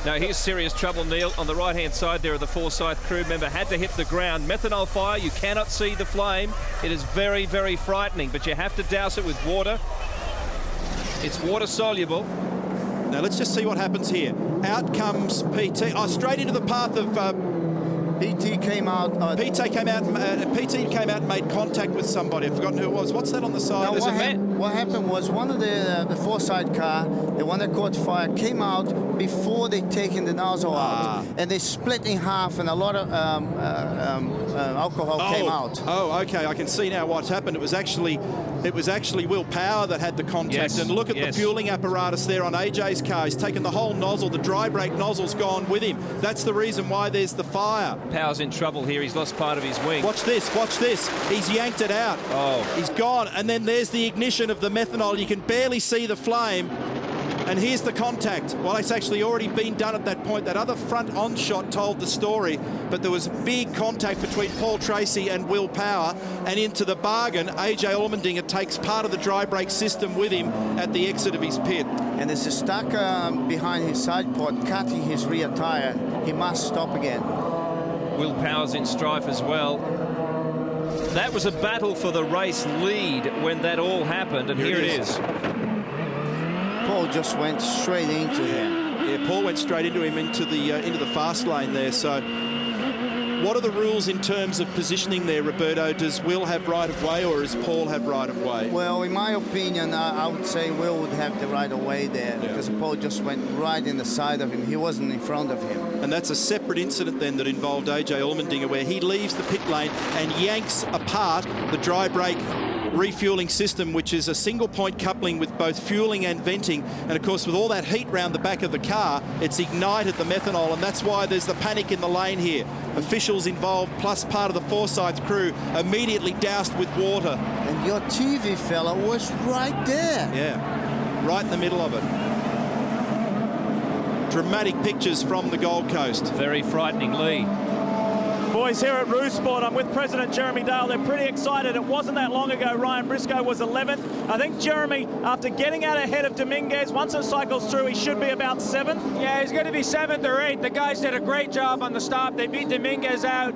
Now here's serious trouble, Neil. On the right-hand side there of the Forsyth crew member had to hit the ground. Methanol fire, you cannot see the flame. It is very, very frightening, but you have to douse it with water. It's water soluble. Now let's just see what happens here. Out comes PT. Oh, straight into the path of... PT came out. PT came out and made contact with somebody. I've forgotten who it was. What's that on the side? What happened was one of the Forsyth car, the one that caught fire, came out before they'd taken the nozzle out, and they split in half, and a lot of alcohol came out. Oh, okay. I can see now what's happened. It was actually Will Power that had the contact. Yes, and look at the fueling apparatus there on AJ's car. He's taken the whole nozzle. The dry brake nozzle's gone with him. That's the reason why there's the fire. Power's in trouble here. He's lost part of his wing. Watch this. Watch this. He's yanked it out. Oh. He's gone. And then there's the ignition of the methanol. You can barely see the flame. And here's the contact. Well, it's actually already been done at that point. That other front on shot told the story, but there was big contact between Paul Tracy and Will Power, and into the bargain, AJ Allmendinger takes part of the dry brake system with him at the exit of his pit. And there's a stuck behind his side pod, cutting his rear tire. He must stop again. Will Power's in strife as well. That was a battle for the race lead when that all happened, and here it is. Paul just went straight into him. Yeah, Paul went straight into him into the fast lane there. So What are the rules in terms of positioning there, Roberto? Does Will have right of way or does Paul have right of way? Well, in my opinion, I would say Will would have the right of way there because Paul just went right in the side of him. He wasn't in front of him. And that's a separate incident then that involved AJ Allmendinger, where he leaves the pit lane and yanks apart the dry brake refueling system, which is a single point coupling with both fueling and venting. And of course, with all that heat round the back of the car, it's ignited the methanol, and that's why there's the panic in the lane here. Officials involved plus part of the Forsyth crew immediately doused with water. And your TV fella was right there. Yeah, right in the middle of it. Dramatic pictures from the Gold Coast. Very frightening, Lee. Boys, here at Roosport, I'm with President Jeremy Dale. They're pretty excited. It wasn't that long ago Ryan Briscoe was 11th. I think Jeremy, after getting out ahead of Dominguez, once it cycles through, he should be about 7th. Yeah, he's going to be 7th or 8th. The guys did a great job on the stop. They beat Dominguez out.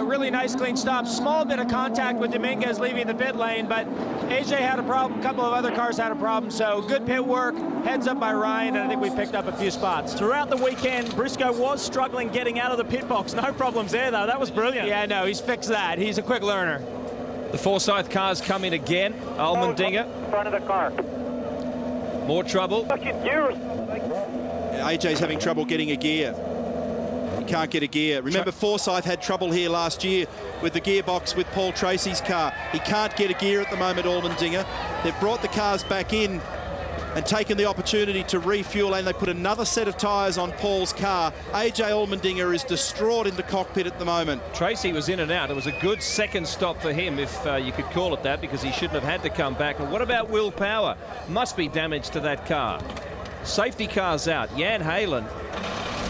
Really nice, clean stop. Small bit of contact with Dominguez leaving the pit lane, but AJ had a problem. A couple of other cars had a problem. So good pit work. Heads up by Ryan, and I think we picked up a few spots. Throughout the weekend, Briscoe was struggling getting out of the pit box. No problems there, though. That was brilliant. Yeah, no, he's fixed that. He's a quick learner. The Forsyth cars come in again. Allmendinger. Front of the car. More trouble. AJ's having trouble getting a gear. He can't get a gear. Remember, Forsyth had trouble here last year with the gearbox with Paul Tracy's car. He can't get a gear at the moment, Allmendinger. They've brought the cars back in and taken the opportunity to refuel, and they put another set of tyres on Paul's car. AJ Allmendinger is distraught in the cockpit at the moment. Tracy was in and out. It was a good second stop for him, if you could call it that, because he shouldn't have had to come back. And what about Will Power? Must be damage to that car. Safety car's out. Jan Halen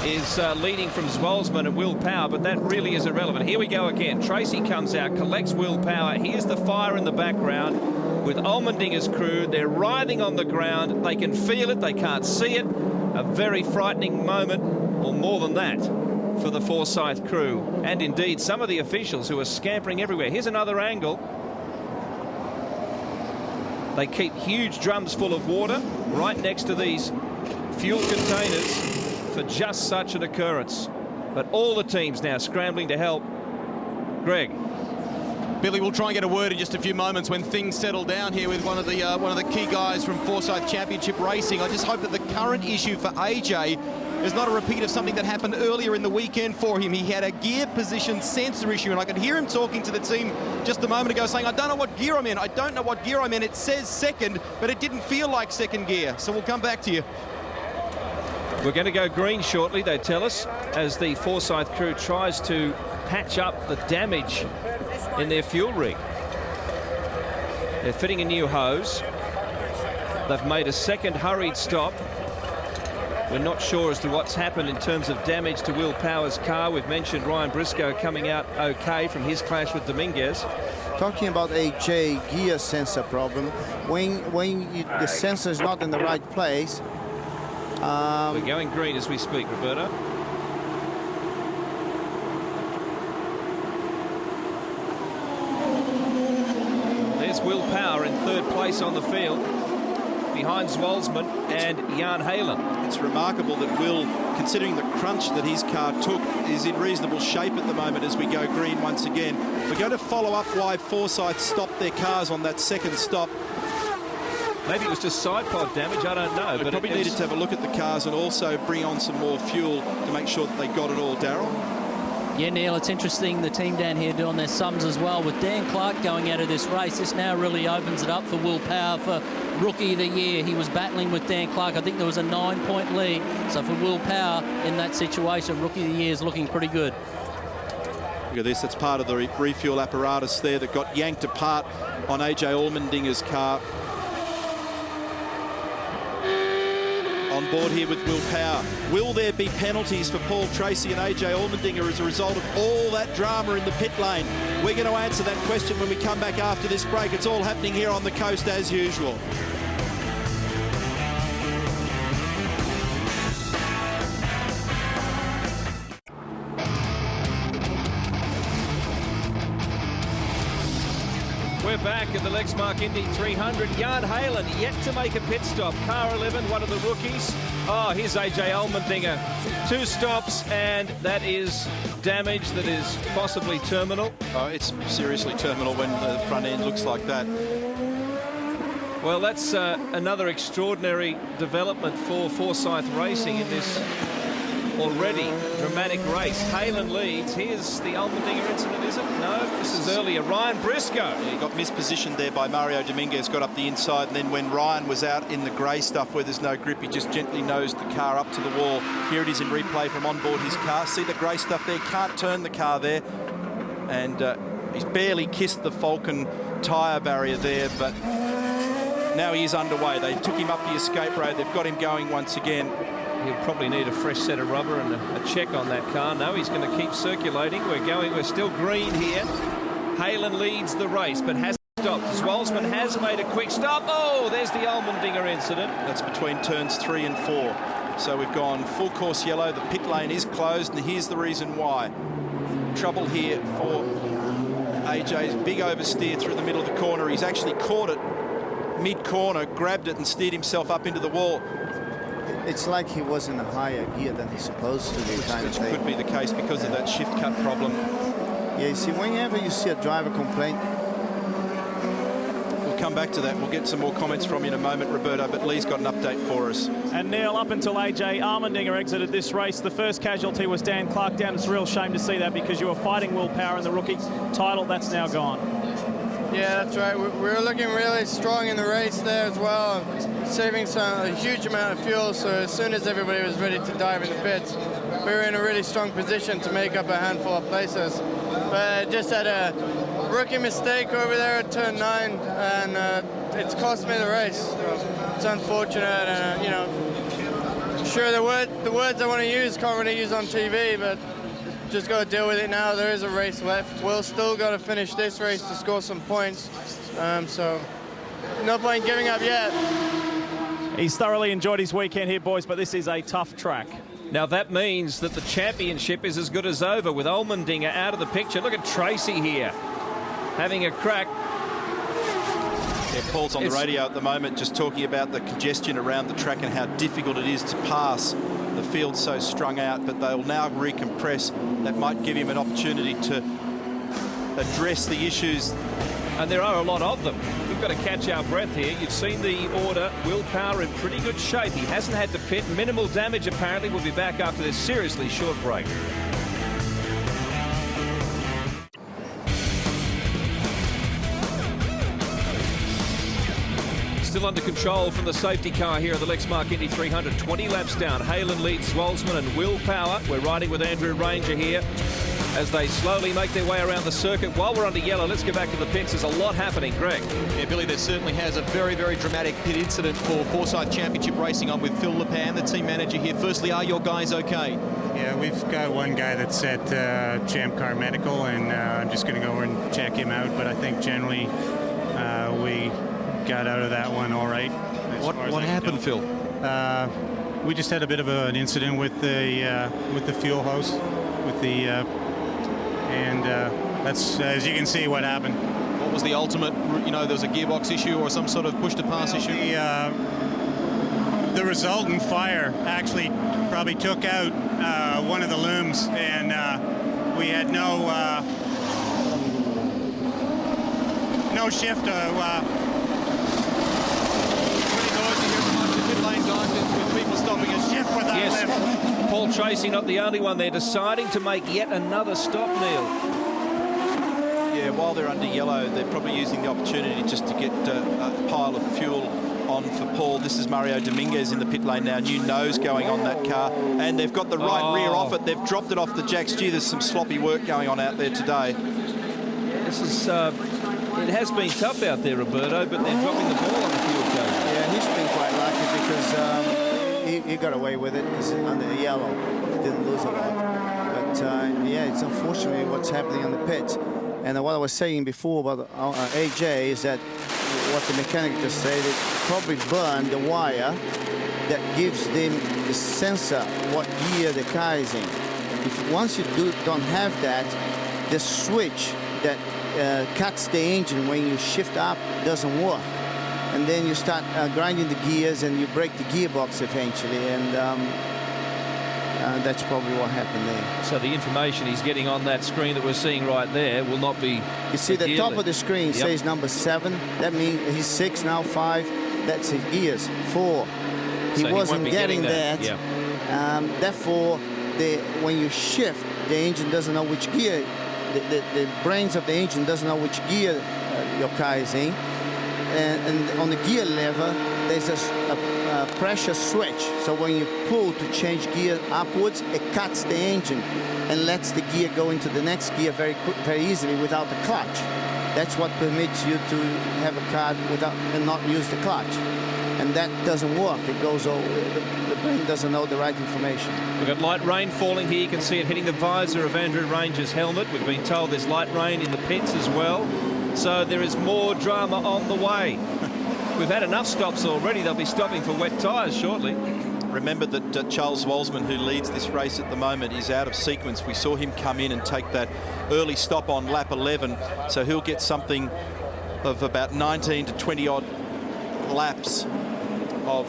is leading from Zwolsman and Will Power, but that really is irrelevant. Here we go again. Tracy comes out, collects Will Power. Here's the fire in the background with Allmendinger's crew. They're writhing on the ground. They can feel it. They can't see it. A very frightening moment, or more than that, for the Forsyth crew. And indeed, some of the officials who are scampering everywhere. Here's another angle. They keep huge drums full of water right next to these fuel containers for just such an occurrence. But all the teams now scrambling to help. Greg. Billy, we'll try and get a word in just a few moments when things settle down here with one of the key guys from Forsyth Championship Racing. I just hope that the current issue for AJ is not a repeat of something that happened earlier in the weekend for him. He had a gear position sensor issue, and I could hear him talking to the team just a moment ago saying, I don't know what gear I'm in. I don't know what gear I'm in. It says second, but it didn't feel like second gear. So we'll come back to you. We're going to go green shortly, they tell us, as the Forsyth crew tries to patch up the damage in their fuel rig. They're fitting a new hose. They've made a second hurried stop. We're not sure as to what's happened in terms of damage to Will Power's car. We've mentioned Ryan Briscoe coming out okay from his clash with Dominguez. Talking about AJ gear sensor problem, when the sensor is not in the right place. We're going green as we speak, Roberto. There's Will Power in third place on the field, behind Zwolsman and Jan Halen. It's remarkable that Will, considering the crunch that his car took, is in reasonable shape at the moment as we go green once again. We're going to follow up why Forsyth stopped their cars on that second stop. Maybe it was just side pod damage, I don't know. But probably needed to have a look at the cars and also bring on some more fuel to make sure that they got it all, Darryl. Yeah, Neil, it's interesting, the team down here doing their sums as well. With Dan Clark going out of this race, this now really opens it up for Will Power for Rookie of the Year. He was battling with Dan Clark. I think there was a 9-point lead. So for Will Power in that situation, Rookie of the Year is looking pretty good. Look at this, that's part of the refuel apparatus there that got yanked apart on AJ Allmendinger's car. On board here with Will Power. Will there be penalties for Paul Tracy and AJ Allmendinger as a result of all that drama in the pit lane? We're going to answer that question when we come back after this break. It's all happening here on the coast as usual. We're back at the Lexmark Indy 300. Jan Halen yet to make a pit stop. Car 11, one of the rookies. Oh, here's AJ Allmendinger. 2 stops, and that is damage that is possibly terminal. Oh, it's seriously terminal when the front end looks like that. Well, that's another extraordinary development for Forsyth Racing in this already dramatic race. Halen leads. Here's the Allmendinger incident, is it? No, this is earlier. Ryan Briscoe. Yeah, he got mispositioned there by Mario Dominguez, got up the inside, and then when Ryan was out in the grey stuff where there's no grip, he just gently nosed the car up to the wall. Here it is in replay from on board his car. See the grey stuff there? Can't turn the car there. And he's barely kissed the Falcon tyre barrier there, but now he is underway. They took him up the escape road. They've got him going once again. He'll probably need a fresh set of rubber and a check on that car. No, he's going to keep circulating. We're still green here. Halen leads the race, but hasn't stopped. Zwolsman has made a quick stop. Oh, there's the Allmendinger incident. That's between turns 3 and 4. So we've gone full course yellow. The pit lane is closed, and here's the reason why. Trouble here for AJ's big oversteer through the middle of the corner. He's actually caught it mid-corner, grabbed it and steered himself up into the wall. It's like he was in a higher gear than he's supposed to be. Which could be the case because of that shift cut problem. Yeah, you see, whenever you see a driver complain. We'll come back to that. We'll get some more comments from you in a moment, Roberto, but Lee's got an update for us. And Neil, up until AJ Allmendinger exited this race, the first casualty was Dan Clark down. It's a real shame to see that because you were fighting Will Power in the rookie title. That's now gone. Yeah, that's right. We were looking really strong in the race there as well, saving a huge amount of fuel. So as soon as everybody was ready to dive in the pits, we were in a really strong position to make up a handful of places. But just had a rookie mistake over there at turn 9, and it's cost me the race. So it's unfortunate, and you know, sure the words I want to use can't really use on TV, but just got to deal with it now. There is a race left. We'll still got to finish this race to score some points. So no point giving up yet. He's thoroughly enjoyed his weekend here, boys, but this is a tough track. Now that means that the championship is as good as over with Allmendinger out of the picture. Look at Tracy here having a crack. Yeah, Paul's on the radio at the moment just talking about the congestion around the track and how difficult it is to pass. The field's so strung out, but they'll now recompress. That might give him an opportunity to address the issues. And there are a lot of them. We've got to catch our breath here. You've seen the order. Will Power in pretty good shape. He hasn't had to pit. Minimal damage, apparently. We'll be back after this seriously short break. Still under control from the safety car here at the Lexmark Indy 300. 20 laps down. Halen leads Zwolsman and Will Power. We're riding with Andrew Ranger here as they slowly make their way around the circuit. While we're under yellow, let's get back to the pits. There's a lot happening, Greg. Yeah, Billy, there certainly has a very, very dramatic pit incident for Forsyth Championship Racing. I'm with Phil Lepan, the team manager here. Firstly, are your guys okay? Yeah, we've got one guy that's at ChampCar Medical, and I'm just going to go over and check him out. But I think generally we got out of that one all right. What happened, Phil? We just had a bit of an incident with the fuel hose, with the and that's, as you can see, what happened. What was the ultimate? You know, there was a gearbox issue or some sort of push-to-pass issue. The resultant fire actually probably took out one of the looms, and we had no shift. Yes, Paul Tracy not the only one. They're deciding to make yet another stop, Neil. Yeah, while they're under yellow, they're probably using the opportunity just to get a pile of fuel on for Paul. This is Mario Dominguez in the pit lane now. New nose going on that car, and they've got the right rear off it. They've dropped it off the jacks. Gee, there's some sloppy work going on out there today. This is it has been tough out there, Roberto, but they're dropping the ball on the fuel code. Yeah, he's been quite lucky because he got away with it because under the yellow didn't lose a lot. But yeah, it's unfortunately what's happening on the pit. And what I was saying before about AJ is that what the mechanic just said, it probably burned the wire that gives them the sensor what gear the car is in. If once you don't have that, the switch that cuts the engine when you shift up, doesn't work. And then you start grinding the gears and you break the gearbox eventually, and that's probably what happened there. So the information he's getting on that screen that we're seeing right there will not be... You see the top of the screen says number 7. That means he's 6 now, 5. That's his gears. 4. He wasn't getting that. Therefore, when you shift, the engine doesn't know which gear, the brains of the engine doesn't know which gear your car is in. And on the gear lever, there's a pressure switch. So when you pull to change gear upwards, it cuts the engine and lets the gear go into the next gear very easily without the clutch. That's what permits you to have a car without and not use the clutch. And that doesn't work. It goes over, the brain doesn't know the right information. We've got light rain falling here. You can see it hitting the visor of Andrew Ranger's helmet. We've been told there's light rain in the pits as well. So there is more drama on the way. We've had enough stops already. They'll be stopping for wet tyres shortly. Remember that Charles Walsman, who leads this race at the moment, is out of sequence. We saw him come in and take that early stop on lap 11. So he'll get something of about 19 to 20 odd laps of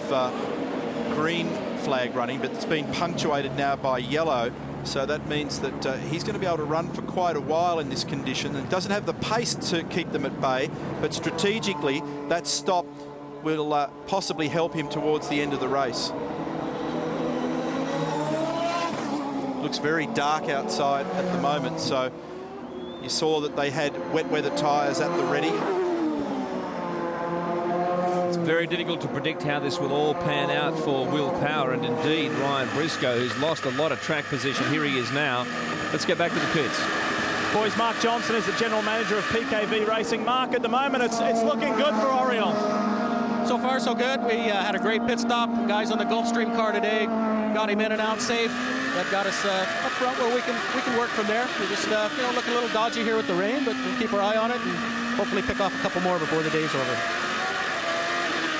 green flag running, but it's been punctuated now by yellow. So that means that he's going to be able to run for quite a while in this condition, and doesn't have the pace to keep them at bay, but strategically that stop will possibly help him towards the end of the race. Looks very dark outside at the moment, so you saw that they had wet weather tyres at the ready. It's very difficult to predict how this will all pan out for Will Power, and indeed Ryan Briscoe, who's lost a lot of track position. Here he is now. Let's get back to the pits. Boys, Mark Johnson is the general manager of PKV Racing. Mark, at the moment it's looking good for Orion. So far so good. We had a great pit stop. Guys on the Gulfstream car today got him in and out safe. That got us up front where we can work from there. We just look a little dodgy here with the rain, but we'll keep our eye on it and hopefully pick off a couple more before the day's over.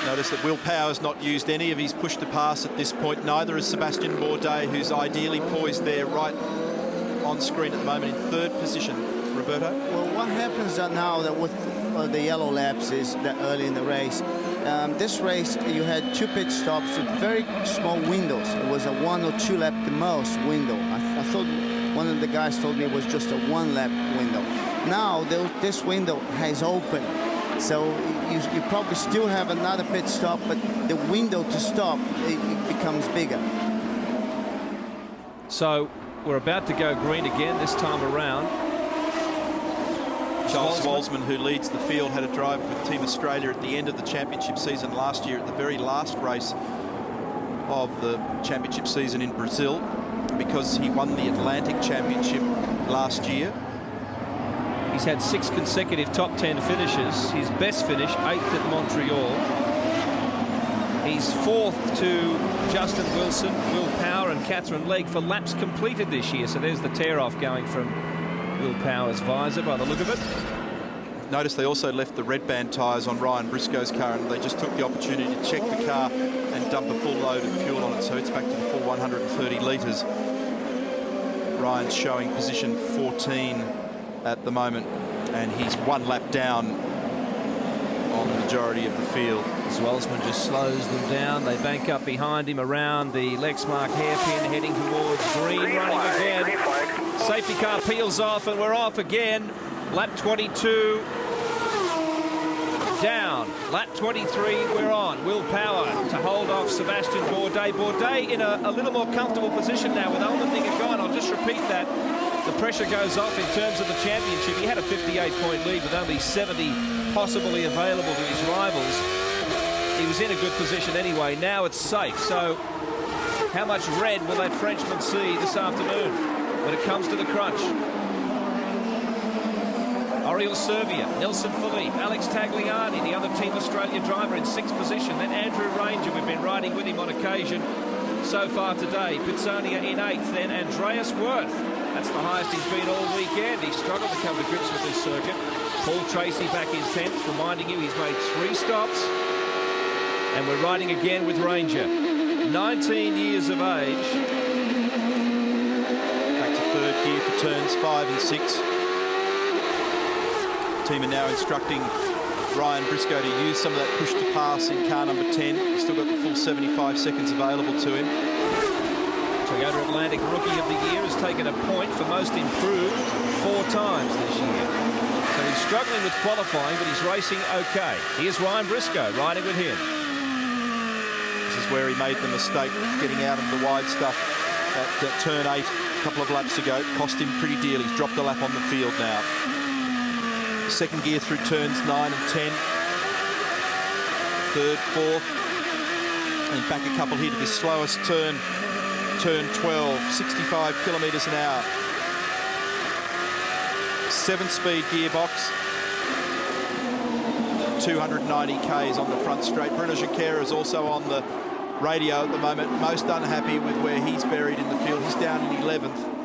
Notice that Will Power's not used any of his push to pass at this point. Neither is Sebastian Bourdais, who's ideally poised there right on screen at the moment in 3rd position. Roberto? Well, what happens now that with the yellow laps is that early in the race, this race you had 2 pit stops with very small windows. It was a 1 or 2 lap the most window. I thought one of the guys told me it was just a 1 lap window. Now this window has opened. So you probably still have another pit stop, but the window to stop, it becomes bigger. So we're about to go green again this time around. Charles Walsman, who leads the field, had a drive with Team Australia at the end of the championship season last year, at the very last race of the championship season in Brazil, because he won the Atlantic Championship last year. He's had 6 consecutive top 10 finishes. His best finish, 8th at Montreal. He's 4th to Justin Wilson, Will Power and Catherine Legg for laps completed this year. So there's the tear-off going from Will Power's visor by the look of it. Notice they also left the red band tyres on Ryan Briscoe's car, and they just took the opportunity to check the car and dump a full load of fuel on it, so it's back to the full 130 litres. Ryan's showing position 14 at the moment, and he's 1 lap down on the majority of the field. Swelsman just slows them down. They bank up behind him around the Lexmark hairpin, heading towards green, running again. Safety car peels off, and we're off again. Lap 22 down. Lap 23, we're on. Will Power to hold off Sebastian Bourdais. Bourdais in a little more comfortable position now with Oldendinger gone. I'll just repeat that. The pressure goes off in terms of the championship. He had a 58-point lead with only 70 possibly available to his rivals. He was in a good position anyway. Now it's safe. So how much red will that Frenchman see this afternoon when it comes to the crunch? Oriol Servia, Nelson Philippe, Alex Tagliani, the other Team Australia driver in 6th position. Then Andrew Ranger, we've been riding with him on occasion so far today. Pitsonia in 8th. Then Andreas Wirth. That's the highest he's been all weekend. He struggled to come to grips with this circuit. Paul Tracy back in 10th, reminding you he's made 3 stops. And we're riding again with Ranger. 19 years of age. Back to 3rd gear for turns 5 and 6. team are now instructing Ryan Briscoe to use some of that push to pass in car number 10. He's still got the full 75 seconds available to him. Toyota Atlantic Rookie of the Year has taken a point for most improved 4 times this year. So he's struggling with qualifying, but he's racing okay. Here's Ryan Briscoe riding with him. This is where he made the mistake getting out of the wide stuff at turn 8 a couple of laps ago. Cost him pretty dearly. He's dropped a lap on the field now. Second gear through turns 9 and 10. Third, fourth. And back a couple here to this slowest turn, turn 12, 65 kilometres an hour. 7-speed gearbox. 290 k's on the front straight. Bruno Junqueira is also on the radio at the moment, most unhappy with where he's buried in the field. He's down in 11th.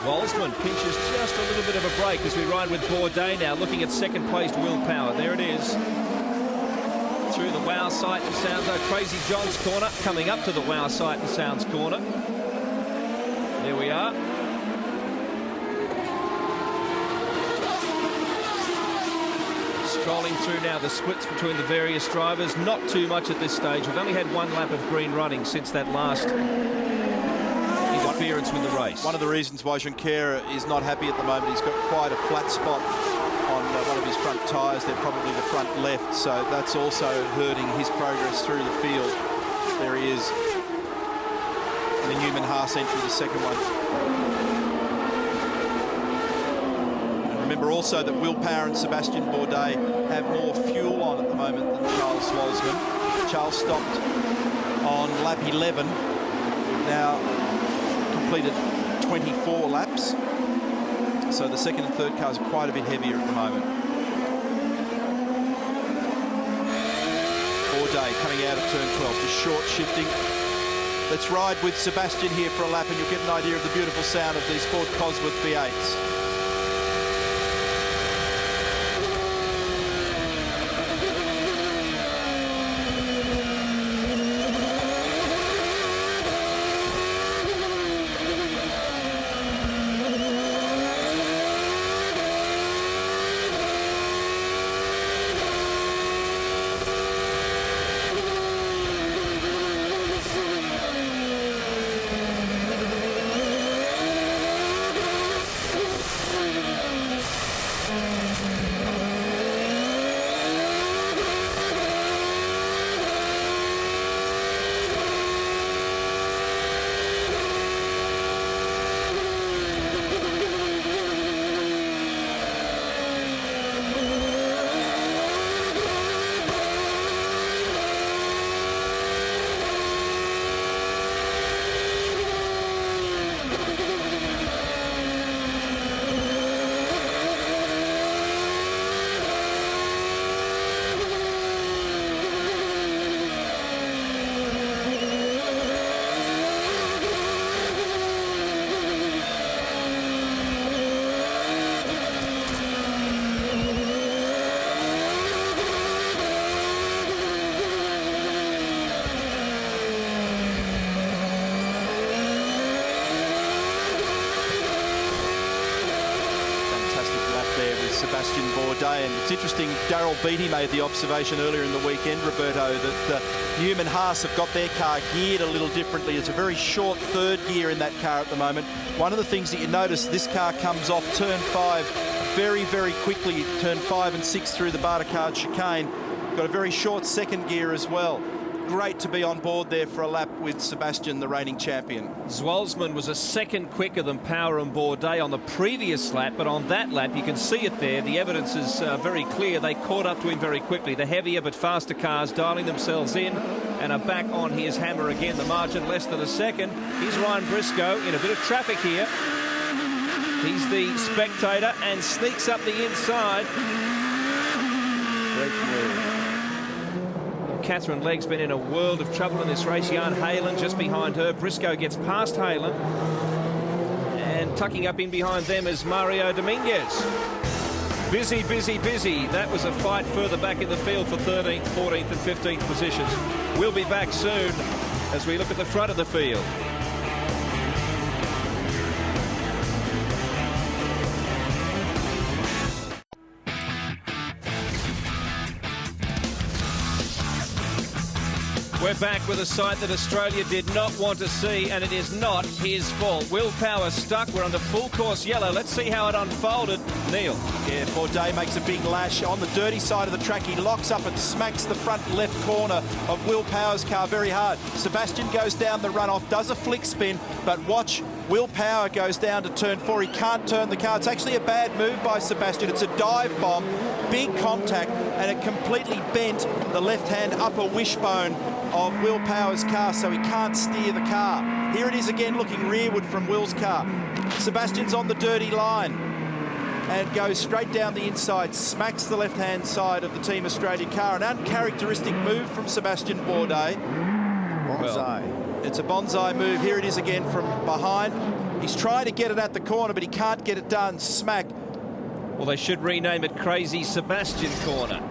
Walsman pinches just a little bit of a break as we ride with Bourdais now, looking at second-placed Will Power. There it is. Through the Wow Sight and Sounds, Crazy John's corner, coming up to the Wow Sight and Sounds corner. There we are. Scrolling through now the splits between the various drivers. Not too much at this stage. We've only had 1 lap of green running since that last interference with the race. One of the reasons why Junqueira is not happy at the moment, he's got quite a flat spot on one of his front tyres. They're probably the front left, so that's also hurting his progress through the field. There he is. And the Newman Haas entry, the second one. Remember also that Will Power and Sebastian Bourdais have more fuel on at the moment than Charles Walsman. Charles stopped on lap 11. Now completed 24 laps. So the second and third cars are quite a bit heavier at the moment. Bourdais coming out of turn 12, just short shifting. Let's ride with Sebastian here for a lap and you'll get an idea of the beautiful sound of these Ford Cosworth V8s. Sebastian Bourdais, and it's interesting, Darrell Beattie made the observation earlier in the weekend, Roberto, that Newman Haas have got their car geared a little differently. It's a very short third gear in that car at the moment. One of the things that you notice, this car comes off turn 5 very, very quickly, turn 5 and 6 through the Bartercard chicane. Got a very short second gear as well. Great to be on board there for a lap with Sebastian, the reigning champion. Zwalsman was a second quicker than Power and Bourdais on the previous lap, but on that lap, you can see it there. The evidence is very clear. They caught up to him very quickly. The heavier but faster cars dialing themselves in and are back on his hammer again. The margin less than a second. Here's Ryan Briscoe in a bit of traffic here. He's the spectator and sneaks up the inside. Great move. Catherine Legg's been in a world of trouble in this race. Jan Halen just behind her. Briscoe gets past Halen. And tucking up in behind them is Mario Dominguez. Busy, busy, busy. That was a fight further back in the field for 13th, 14th and 15th positions. We'll be back soon as we look at the front of the field. We're back with a sight that Australia did not want to see, and it is not his fault. Will Power stuck. We're under full course yellow. Let's see how it unfolded. Neil. Yeah, Bourdais makes a big lash on the dirty side of the track. He locks up and smacks the front left corner of Will Power's car very hard. Sebastian goes down the runoff, does a flick spin, but watch, Will Power goes down to turn 4. He can't turn the car. It's actually a bad move by Sebastian. It's a dive bomb, big contact, and it completely bent the left-hand upper wishbone of Will Power's car, so he can't steer the car. Here it is again, looking rearward from Will's car. Sebastian's on the dirty line and goes straight down the inside, smacks the left-hand side of the Team Australia car. An uncharacteristic move from Sebastian Bourdais. Bonsai. Well, it's a bonsai move. Here it is again from behind. He's trying to get it at the corner, but he can't get it done. Smack. Well, they should rename it Crazy Sebastian Corner.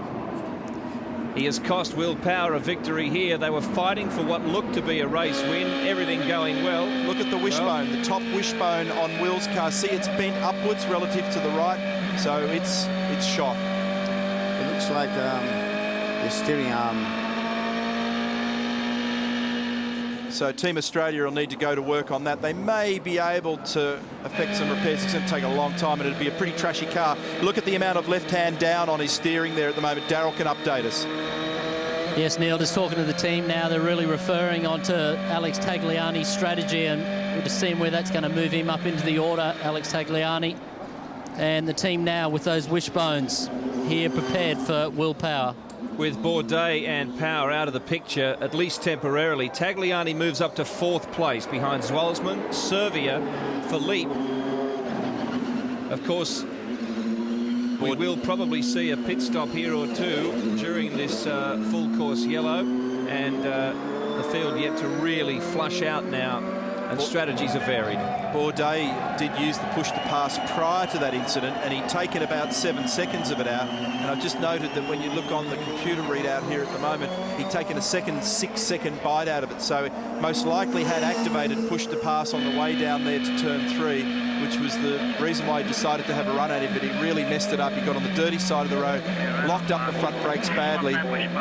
He has cost Will Power a victory here. They were fighting for what looked to be a race win. Everything going well. Look at the wishbone, the top wishbone on Will's car. See, it's bent upwards relative to the right, so it's shot. It looks like the steering arm. So Team Australia will need to go to work on that. They may be able to effect some repairs. It's going to take a long time, and it'd be a pretty trashy car. Look at the amount of left hand down on his steering there at the moment. Daryl can update us. Yes, Neil, just talking to the team now, they're really referring on to Alex Tagliani's strategy, and we're just seeing where that's going to move him up into the order, Alex Tagliani. And the team now with those wishbones here prepared for Will Power. With Bourdais and Power out of the picture, at least temporarily, Tagliani moves up to 4th place behind Zwalsman, Servia, Philippe. Of course, we will probably see a pit stop here or two during this full course yellow, and the field yet to really flush out now, and strategies are varied. Bourdais did use the push to pass prior to that incident, and he'd taken about 7 seconds of it out. And I've just noted that when you look on the computer readout here at the moment, he'd taken a 6-second bite out of it. So most likely had activated push to pass on the way down there to turn 3, which was the reason why he decided to have a run at him, but he really messed it up. He got on the dirty side of the road, locked up the front brakes badly.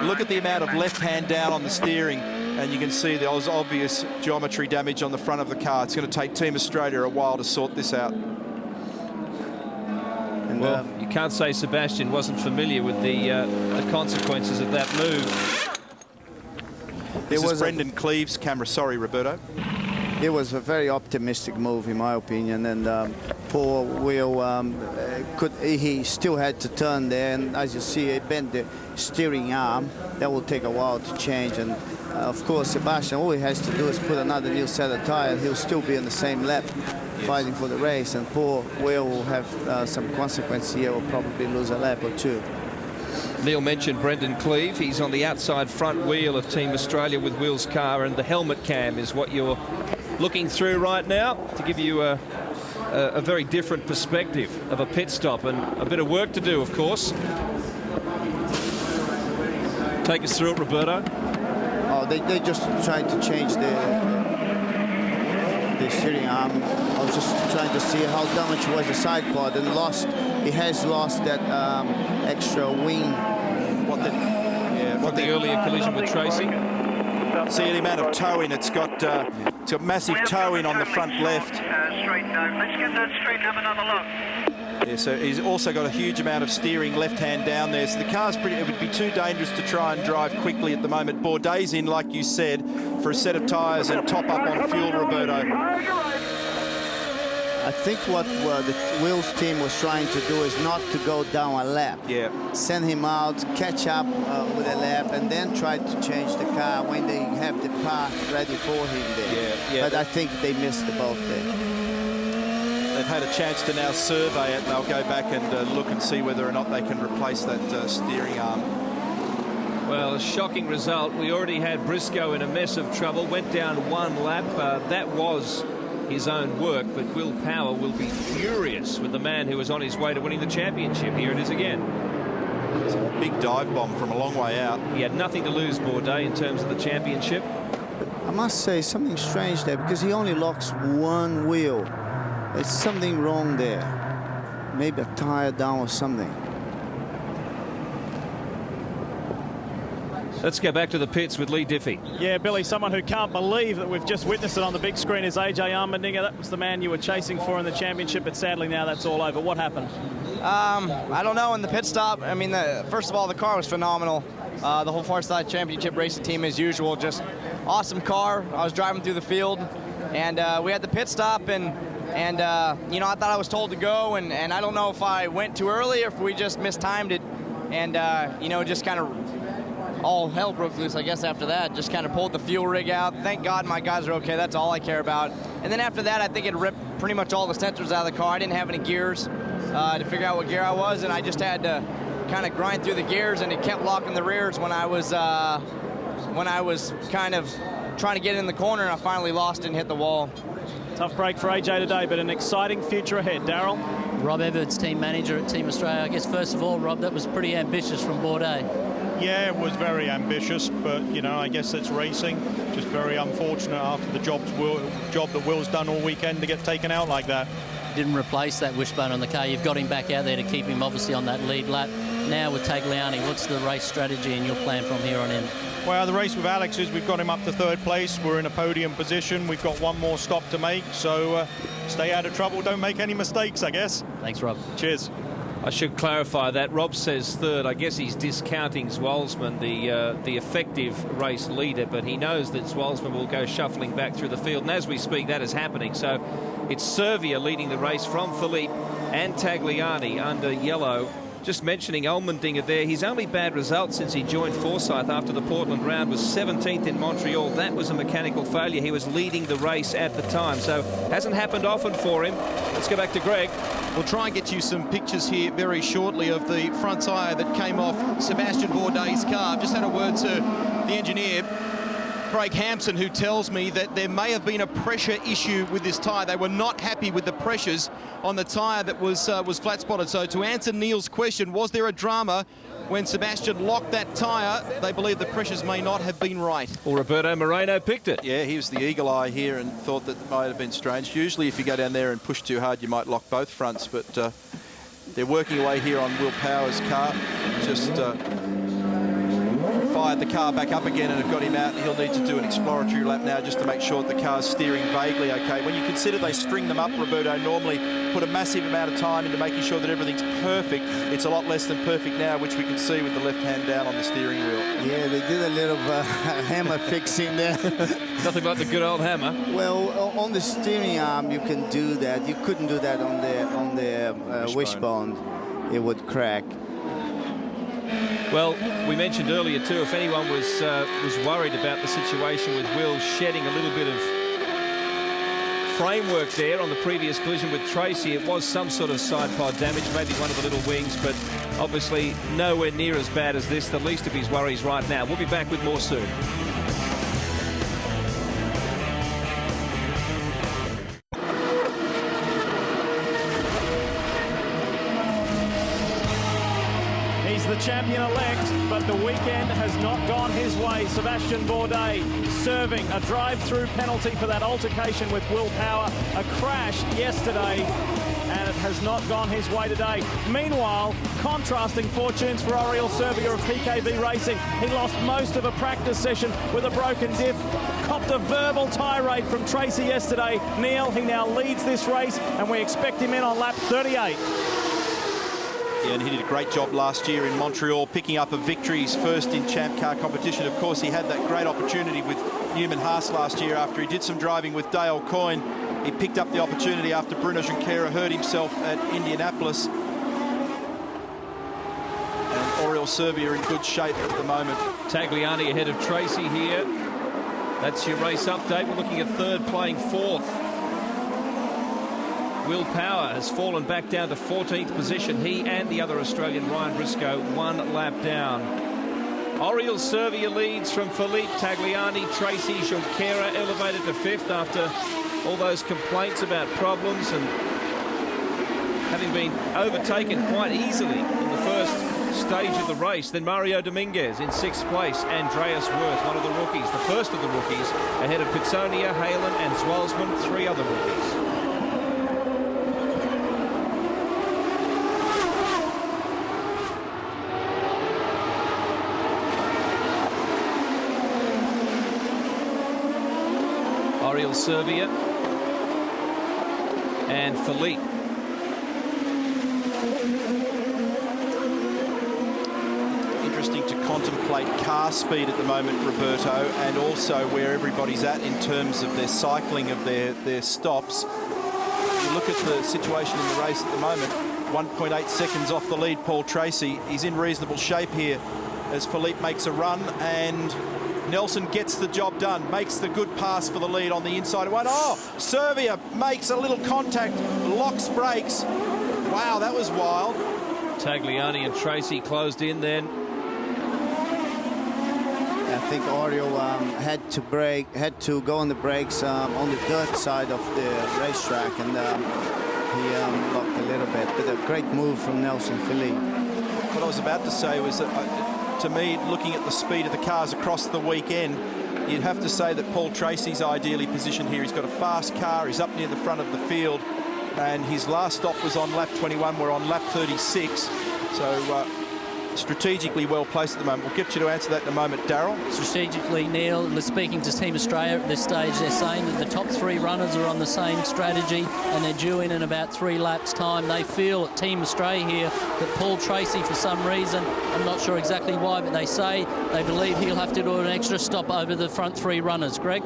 Look at the amount of left hand down on the steering, and you can see there was obvious geometry damage on the front of the car. It's going to take Team Australia a while to sort this out. And well, you can't say Sebastian wasn't familiar with the consequences of that move. This is Brendan Cleave's camera. Sorry, Roberto. It was a very optimistic move, in my opinion, and poor Will he still had to turn there, and as you see, it bent the steering arm. That will take a while to change, and of course, Sebastian, all he has to do is put another new set of tires. He'll still be in the same lap, fighting for the race, and poor Will will have some consequences here. Will probably lose a lap or two. Neil mentioned Brendan Cleave. He's on the outside front wheel of Team Australia with Will's car, and the helmet cam is what you're looking through right now to give you a very different perspective of a pit stop, and a bit of work to do, of course. Take us through it, Roberto. Oh, they just tried to change the steering arm. I was just trying to see how damaged was the side pod, and he has lost that extra wing. What the earlier collision with Tracy. See the amount of towing. It's got massive towing on the front left. Straighten out. Let's get that straightened, have another look. Yeah, so he's also got a huge amount of steering left hand down there. So the car's it would be too dangerous to try and drive quickly at the moment. Bourdais in, like you said, for a set of tyres and top up on fuel, Roberto. I think what the Will's team was trying to do is not to go down a lap. Yeah. Send him out, catch up with a lap, and then try to change the car when they have the path ready for him there. Yeah. But I think they missed the boat there. They've had a chance to now survey it, and they'll go back and look and see whether or not they can replace that steering arm. Well, a shocking result. We already had Briscoe in a mess of trouble, went down 1 lap. That was his own work, but Will Power will be furious with the man who was on his way to winning the championship. Here it is again. It's a big dive bomb from a long way out. He had nothing to lose, Bourdais, in terms of the championship. I must say something strange there, because he only locks 1 wheel. There's something wrong there. Maybe a tire down or something. Let's go back to the pits with Lee Diffie. Yeah, Billy, someone who can't believe that we've just witnessed it on the big screen is AJ Allmendinger. That was the man you were chasing for in the championship, but sadly now that's all over. What happened? I don't know. In the pit stop, I mean, first of all, the car was phenomenal. The whole Farside Championship racing team, as usual, just awesome car. I was driving through the field, and we had the pit stop, and you know, I thought I was told to go, and I don't know if I went too early or if we just mistimed it, and you know, just kind of all hell broke loose, I guess, after that. Just kind of pulled the fuel rig out. Thank God my guys are okay. That's all I care about. And then after that, I think it ripped pretty much all the sensors out of the car. I didn't have any gears to figure out what gear I was, and I just had to kind of grind through the gears, and it kept locking the rears when I was kind of trying to get in the corner, and I finally lost it and hit the wall. Tough break for AJ today, but an exciting future ahead. Darryl? Rob Edwards, team manager at Team Australia. I guess, first of all, Rob, that was pretty ambitious from Bourdais. Yeah, it was very ambitious, but, you know, I guess it's racing. Just very unfortunate after the job that Will's done all weekend to get taken out like that. Didn't replace that wishbone on the car. You've got him back out there to keep him, obviously, on that lead lap. Now with Tagliani, what's the race strategy and your plan from here on in? Well, the race with Alex is we've got him up to third place. We're in a podium position. We've got one more stop to make, so stay out of trouble. Don't make any mistakes, I guess. Thanks, Rob. Cheers. I should clarify that. Rob says third. I guess he's discounting Zwalsman, the effective race leader, but he knows that Zwalsman will go shuffling back through the field. And as we speak, that is happening. So it's Servia leading the race from Philippe and Tagliani under yellow. Just mentioning Allmendinger there, his only bad result since he joined Forsyth after the Portland round was 17th in Montreal. That was a mechanical failure. He was leading the race at the time, so hasn't happened often for him. Let's go back to Greg. We'll try and get you some pictures here very shortly of the front tyre that came off Sebastian Bourdais' car. I've just had a word to the engineer, Craig Hampson, who tells me that there may have been a pressure issue with this tyre. They were not happy with the pressures on the tyre that was flat spotted. So to answer Neil's question, was there a drama when Sebastian locked that tyre? They believe the pressures may not have been right. Well, Roberto Moreno picked it. Yeah, he was the eagle eye here and thought that it might have been strange. Usually if you go down there and push too hard, you might lock both fronts, but they're working away here on Will Power's car. Just fired the car back up again and have got him out. He'll need to do an exploratory lap now just to make sure that the car's steering vaguely okay. When you consider they string them up, Roberto normally put a massive amount of time into making sure that everything's perfect. It's a lot less than perfect now, which we can see with the left hand down on the steering wheel. Yeah, they did a little hammer fixing there. Nothing like the good old hammer. Well, on the steering arm you can do that. You couldn't do that on the wishbone. It would crack. Well, we mentioned earlier too, if anyone was worried about the situation with Will shedding a little bit of framework there on the previous collision with Tracy, it was some sort of side pod damage, maybe one of the little wings, but obviously nowhere near as bad as this. The least of his worries right now. We'll be back with more soon. The champion-elect, but the weekend has not gone his way. Sebastian Bourdais serving a drive-through penalty for that altercation with Will Power. A crash yesterday, and it has not gone his way today. Meanwhile, contrasting fortunes for Oriol Servia of PKV Racing. He lost most of a practice session with a broken diff. Copped a verbal tirade from Tracy yesterday. Neil, he now leads this race, and we expect him in on lap 38. Yeah, and he did a great job last year in Montreal, picking up a victory, his first in ChampCar competition. Of course, he had that great opportunity with Newman Haas last year after he did some driving with Dale Coyne. He picked up the opportunity after Bruno Junqueira hurt himself at Indianapolis. And Oriol Servia in good shape at the moment. Tagliani ahead of Tracy here. That's your race update. We're looking at third, playing fourth. Will Power has fallen back down to 14th position. He and the other Australian, Ryan Briscoe, one lap down. Oriol Servia leads from Philippe Tagliani. Tracy Junqueira elevated to fifth after all those complaints about problems and having been overtaken quite easily in the first stage of the race. Then Mario Dominguez in sixth place. Andreas Wirth, one of the rookies, the first of the rookies, ahead of Pitsonia, Halen and Zwalsman, three other rookies. Oriol Servia and Philippe. Interesting to contemplate car speed at the moment, Roberto, and also where everybody's at in terms of their cycling of their stops. You look at the situation in the race at the moment, 1.8 seconds off the lead, Paul Tracy. He's in reasonable shape here as Philippe makes a run, and Nelson gets the job done, makes the good pass for the lead on the inside one. Oh, Servia makes a little contact, locks brakes. Wow, that was wild. Tagliani and Tracy closed in then. I think Oriol had to go on the brakes on the dirt side of the racetrack, and he locked a little bit. But a great move from Nelson Philippe. What I was about to say was that, to me, looking at the speed of the cars across the weekend, you'd have to say that Paul Tracy's ideally positioned here. He's got a fast car. He's up near the front of the field, and his last stop was on lap 21. We're on lap 36. So strategically well placed at the moment. We'll get you to answer that in a moment, Darryl. Strategically, Neil, speaking to Team Australia at this stage, they're saying that the top 3 runners are on the same strategy and they're due in about 3 laps' time. They feel at Team Australia here that Paul Tracy, for some reason, I'm not sure exactly why, but they say they believe he'll have to do an extra stop over the front 3 runners. Greg?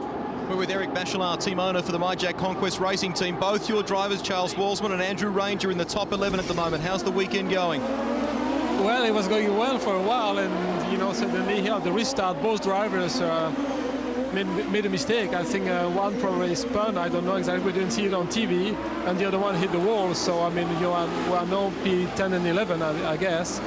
We're with Eric Bachelard, team owner for the MyJack Conquest Racing Team. Both your drivers, Charles Walsman and Andrew Ranger, in the top 11 at the moment. How's the weekend going? Well, it was going well for a while, and you know, suddenly here at the restart, both drivers made a mistake. I think one probably spun. I don't know exactly. We didn't see it on TV, and the other one hit the wall. So I mean, we are now P10 and 11, I guess,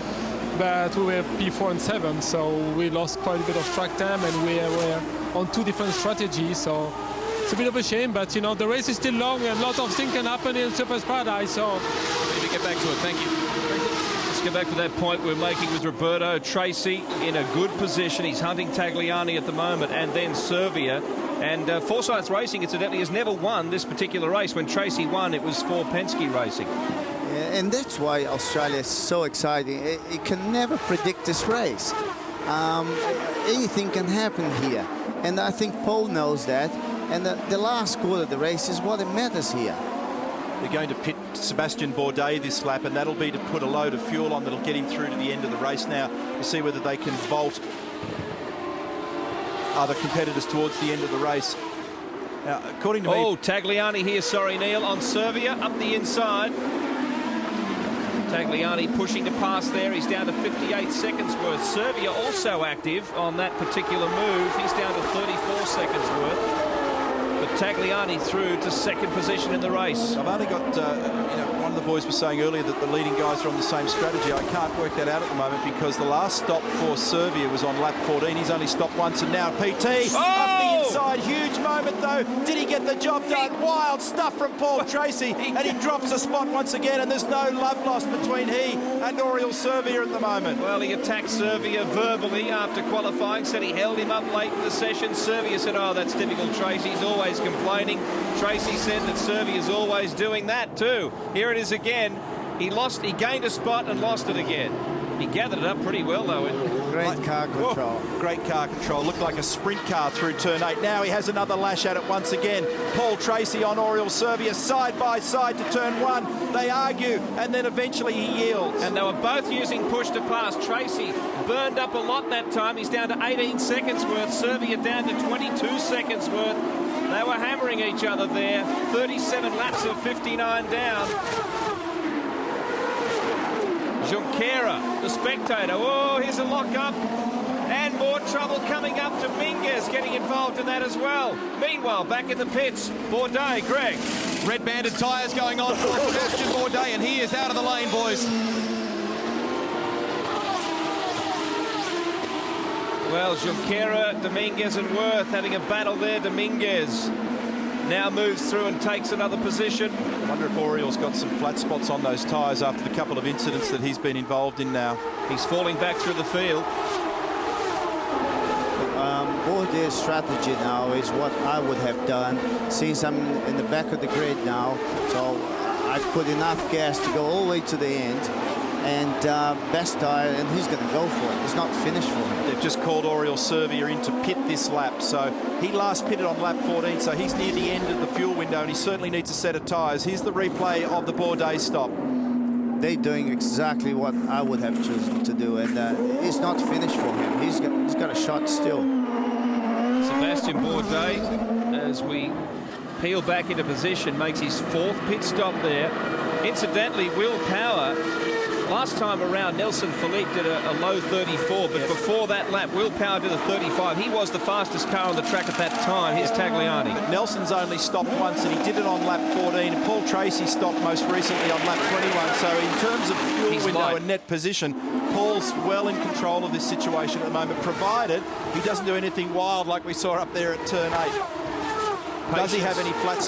but we were P4 and 7. So we lost quite a bit of track time, and we were on 2 different strategies. So it's a bit of a shame, but you know, the race is still long, and a lot of things can happen in Surfers Paradise. So maybe get back to it. Thank you. Get back to that point we're making with Roberto. Tracy in a good position. He's hunting Tagliani at the moment, and then Servia. And Forsyth Racing, incidentally, has never won this particular race. When Tracy won, it was for Penske Racing. Yeah, and that's why Australia is so exciting. It can never predict this race. Anything can happen here. And I think Paul knows that. And the last quarter of the race is what it matters here. They're going to pit Sebastian Bourdais this lap, and that'll be to put a load of fuel on that'll get him through to the end of the race now to see whether they can vault other competitors towards the end of the race. Now, according to me... Oh, Tagliani here, sorry, Neil, on Servia, up the inside. Tagliani pushing to pass there. He's down to 58 seconds worth. Servia also active on that particular move. He's down to 34 seconds worth. But Tagliani through to 2nd position in the race. I've only got, one of the boys was saying earlier that the leading guys are on the same strategy. I can't work that out at the moment because the last stop for Servia was on lap 14. He's only stopped once, and now PT up the inside. Huge moment, though. Did he get the job done? Wild stuff from Paul Tracy, and he drops a spot once again, and there's no love lost between he and Oriol Servia at the moment. Well, he attacked Servia verbally after qualifying, said he held him up late in the session. Servia said, oh, that's typical Tracy. He's always complaining. Tracy said that Servia is always doing that too. Here it is again. He gained a spot and lost it again. He gathered it up pretty well, though. Great car control. Great car control. Looked like a sprint car through turn 8. Now he has another lash at it once again. Paul Tracy on Oriol Servia side by side to turn 1. They argue, and then eventually he yields. And they were both using push to pass. Tracy burned up a lot that time. He's down to 18 seconds worth. Servia down to 22 seconds worth. They were hammering each other there. 37 laps of 59 down. Junqueira, the spectator. Oh, here's a lock-up. And more trouble coming up. Dominguez getting involved in that as well. Meanwhile, back in the pits, Bourdais, Greg. Red-banded tyres going on for Sebastian Bourdais, and he is out of the lane, boys. Well, Junqueira, Dominguez and Worth having a battle there. Dominguez now moves through and takes another position. I wonder if Oriol's got some flat spots on those tyres after the couple of incidents that he's been involved in now. He's falling back through the field. Bourdais' strategy now is what I would have done, since I'm in the back of the grid now. So I put enough gas to go all the way to the end, and best tyre, and he's going to go for it. It's not finished for him. They've just called Oriol Servia in to pit this lap. So he last pitted on lap 14, so he's near the end of the fuel window, and he certainly needs a set of tyres. Here's the replay of the Bourdais stop. They're doing exactly what I would have chosen to do, and it's not finished for him. He's got a shot still. Sebastian Bourdais, as we peel back into position, makes his 4th pit stop there. Incidentally, Will Power, last time around, Nelson Philippe did a low 34, but before that lap, Will Power did a 35. He was the fastest car on the track at that time. Here's Tagliani. But Nelson's only stopped once, and he did it on lap 14. And Paul Tracy stopped most recently on lap 21. So in terms of fuel window and net position, Paul's well in control of this situation at the moment, provided he doesn't do anything wild like we saw up there at turn 8. Does he have any flat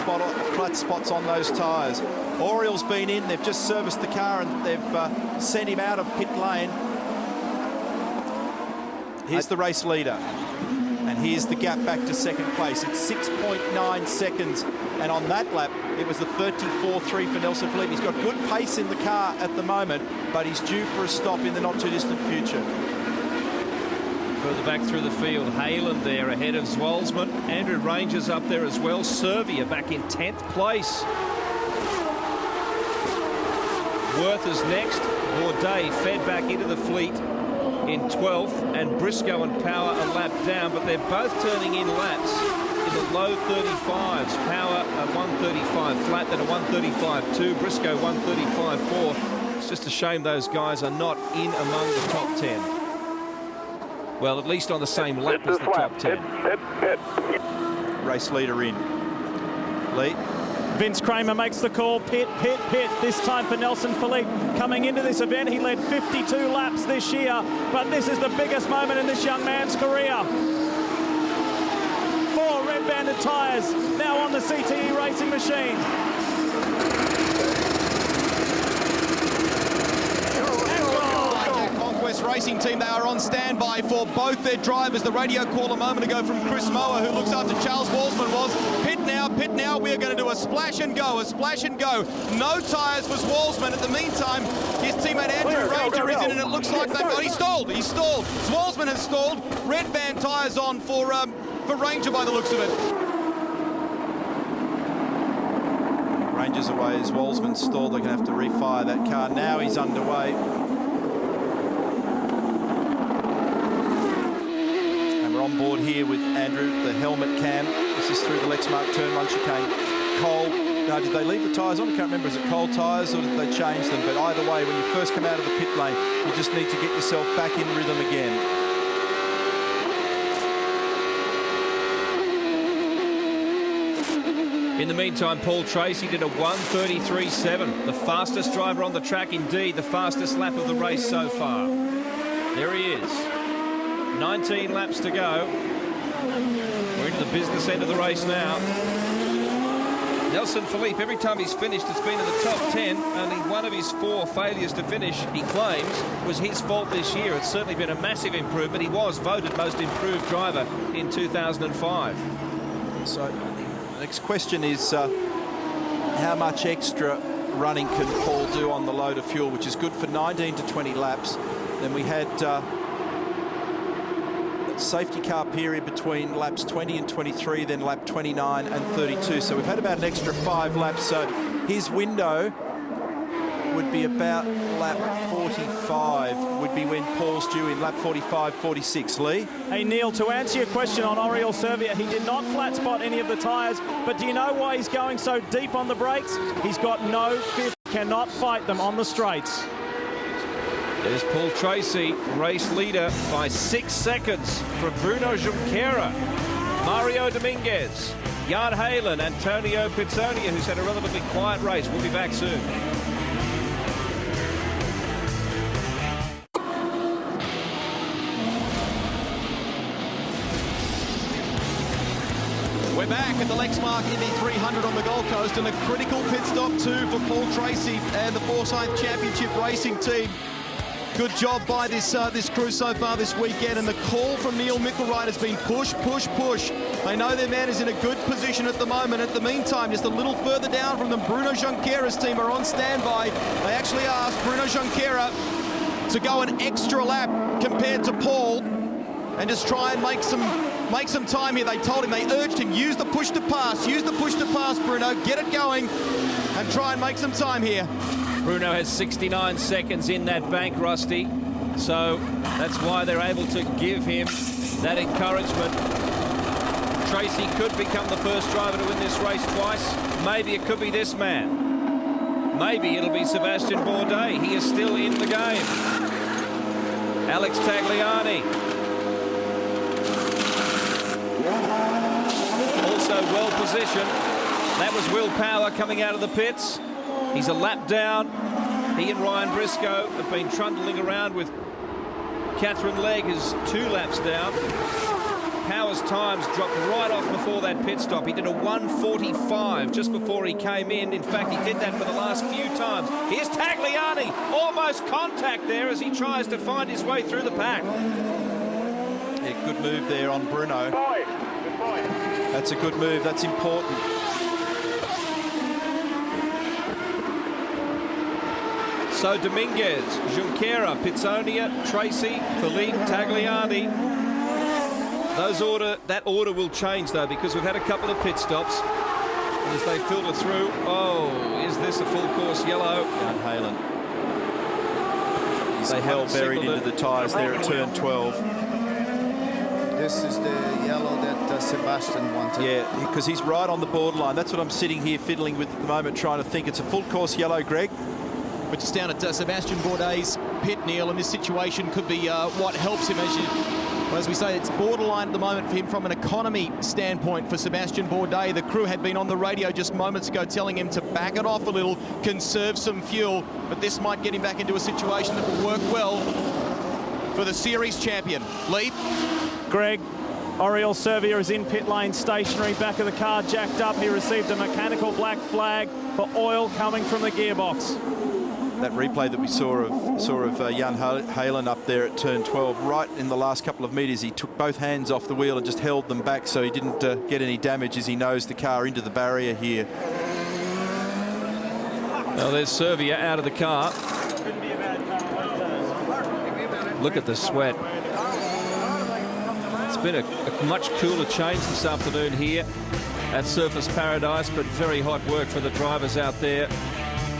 spots on those tyres? Oriol's been in, they've just serviced the car, and they've sent him out of pit lane. Here's the race leader, and here's the gap back to second place. It's 6.9 seconds, and on that lap, it was the 34.3 for Nelson Philippe. He's got good pace in the car at the moment, but he's due for a stop in the not-too-distant future. Further back through the field, Halen there ahead of Zwolsman. Andrew Ranger's up there as well. Servia back in 10th place. Worth is next. Bourdais fed back into the fleet in 12th, and Briscoe and Power a lap down, but they're both turning in laps in the low 35s. Power a 135 flat, then a 135.2. Briscoe 135.4. It's just a shame those guys are not in among the top 10. Well, at least on the same lap as the top 10. Race leader in. Lee. Vince Kramer makes the call, pit, pit, pit, this time for Nelson Philippe. Coming into this event, he led 52 laps this year, but this is the biggest moment in this young man's career. 4 red-banded tyres now on the CTE racing machine. Racing team, they are on standby for both their drivers. The radio call a moment ago from Chris Mower, who looks after Charles Walsman, was pit now, we're going to do a splash and go, No tyres for Walsman. At the meantime, his teammate Andrew Ranger is in, and it looks like they've got, he stalled. Walsman has stalled. Red band tyres on for Ranger by the looks of it. Ranger's away as Walsman stalled. They're going to have to refire that car. Now he's underway. On board here with Andrew, the helmet cam. This is through the Lexmark turn 1 chicane. Cole, now did they leave the tyres on? I can't remember, is it Cole tyres or did they change them? But either way, when you first come out of the pit lane, you just need to get yourself back in rhythm again. In the meantime, Paul Tracy did a 1:33.7. The fastest driver on the track, indeed, the fastest lap of the race so far. There he is. 19 laps to go. We're into the business end of the race now. Nelson Philippe, every time he's finished, it's been in the top 10. Only one of his 4 failures to finish, he claims, was his fault this year. It's certainly been a massive improvement. He was voted most improved driver in 2005. So the next question is how much extra running can Paul do on the load of fuel, which is good for 19 to 20 laps. Then we had safety car period between laps 20 and 23, then lap 29 and 32. So we've had about an extra 5 laps. So his window would be about lap 45, would be when Paul's due in lap 45, 46. Lee? Hey, Neil, to answer your question on Oriol Servia, he did not flat spot any of the tyres, but do you know why he's going so deep on the brakes? He's got no fifth, cannot fight them on the straights. There's Paul Tracy, race leader by 6 seconds from Bruno Junqueira, Mario Dominguez, Jan Halen, Antonio Pizzonia, who's had a relatively quiet race. We'll be back soon. We're back at the Lexmark Indy 300 on the Gold Coast, and a critical pit stop too for Paul Tracy and the Forsyth Championship Racing team. Good job by this crew so far this weekend, and the call from Neil Mickelwright has been push, push, push. They know their man is in a good position at the moment. At the meantime, just a little further down from them, Bruno Junqueira's team are on standby. They actually asked Bruno Junqueira to go an extra lap compared to Paul and just try and make some time here. They told him, they urged him, use the push to pass, Bruno, get it going and try and make some time here. Bruno has 69 seconds in that bank, Rusty. So that's why they're able to give him that encouragement. Tracy could become the first driver to win this race twice. Maybe it could be this man. Maybe it'll be Sebastian Bourdais. He is still in the game. Alex Tagliani. Also well positioned. That was Will Power coming out of the pits. He's a lap down. He and Ryan Briscoe have been trundling around with Catherine Legg, who's 2 laps down. Power's times dropped right off before that pit stop. He did a 1:45 just before he came in. In fact, he did that for the last few times. Here's Tagliani, almost contact there as he tries to find his way through the pack. Yeah, good move there on Bruno. Good boy. That's a good move. That's important. So Dominguez, Junqueira, Pizzonia, Tracy, Philippe, Tagliani. That order will change though, because we've had a couple of pit stops. And as they filter through, oh, is this a full course yellow? Jan Halen. He's held buried into the tyres there at turn 12. This is the yellow that Sebastian wanted. Yeah, because he's right on the borderline. That's what I'm sitting here fiddling with at the moment, trying to think. It's a full course yellow, Greg. But just down at Sebastian Bourdais' pit, Neil, and this situation could be what helps him. As we say, it's borderline at the moment for him from an economy standpoint for Sebastian Bourdais. The crew had been on the radio just moments ago telling him to back it off a little, conserve some fuel, but this might get him back into a situation that will work well for the series champion. Lee? Greg, Oriol Servia is in pit lane stationary, back of the car jacked up. He received a mechanical black flag for oil coming from the gearbox. That replay that we saw of Jan Halen up there at turn 12, right in the last couple of metres, he took both hands off the wheel and just held them back so he didn't get any damage as he nosed the car into the barrier here. Well, there's Servia out of the car. Look at the sweat. It's been a much cooler change this afternoon here at Surfers Paradise, but very hot work for the drivers out there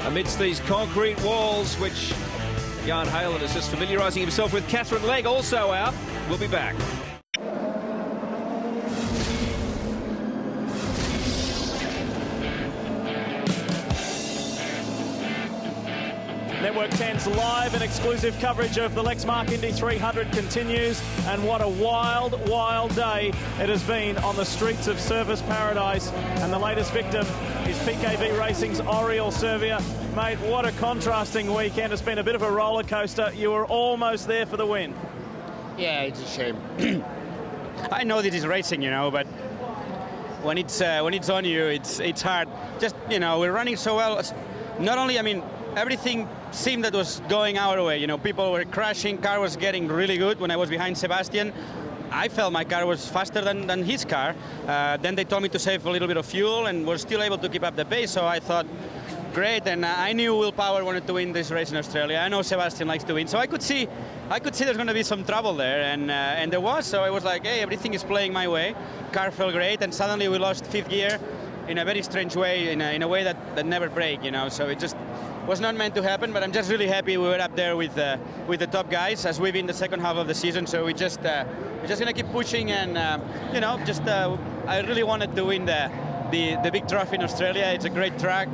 amidst these concrete walls, which Jan Halen is just familiarising himself with. Catherine Legg also out. We'll be back. Network 10's live and exclusive coverage of the Lexmark Indy 300 continues, and what a wild, wild day it has been on the streets of Surfers Paradise. And the latest victim is PKV Racing's Oriol Servia. Mate, what a contrasting weekend. It's been a bit of a roller coaster. You were almost there for the win. Yeah, it's a shame. I know this is racing, you know, but when it's on you, it's hard. Just, you know, we're running so well. Not only, I mean, everything seemed that was going our way. You know, people were crashing. Car was getting really good. When I was behind Sebastian, I felt my car was faster than his car. Then they told me to save a little bit of fuel, and we're still able to keep up the pace. So I thought, great. And I knew Will Power wanted to win this race in Australia. I know Sebastian likes to win. So I could see there's going to be some trouble there, and there was. So I was like, hey, everything is playing my way. Car felt great, and suddenly we lost fifth gear in a very strange way, in a way that never break, you know. So it just was not meant to happen, but I'm just really happy we were up there with the top guys as we've been the second half of the season. So we're just gonna keep pushing, and you know, I really wanted to win the big trophy in Australia. It's a great track.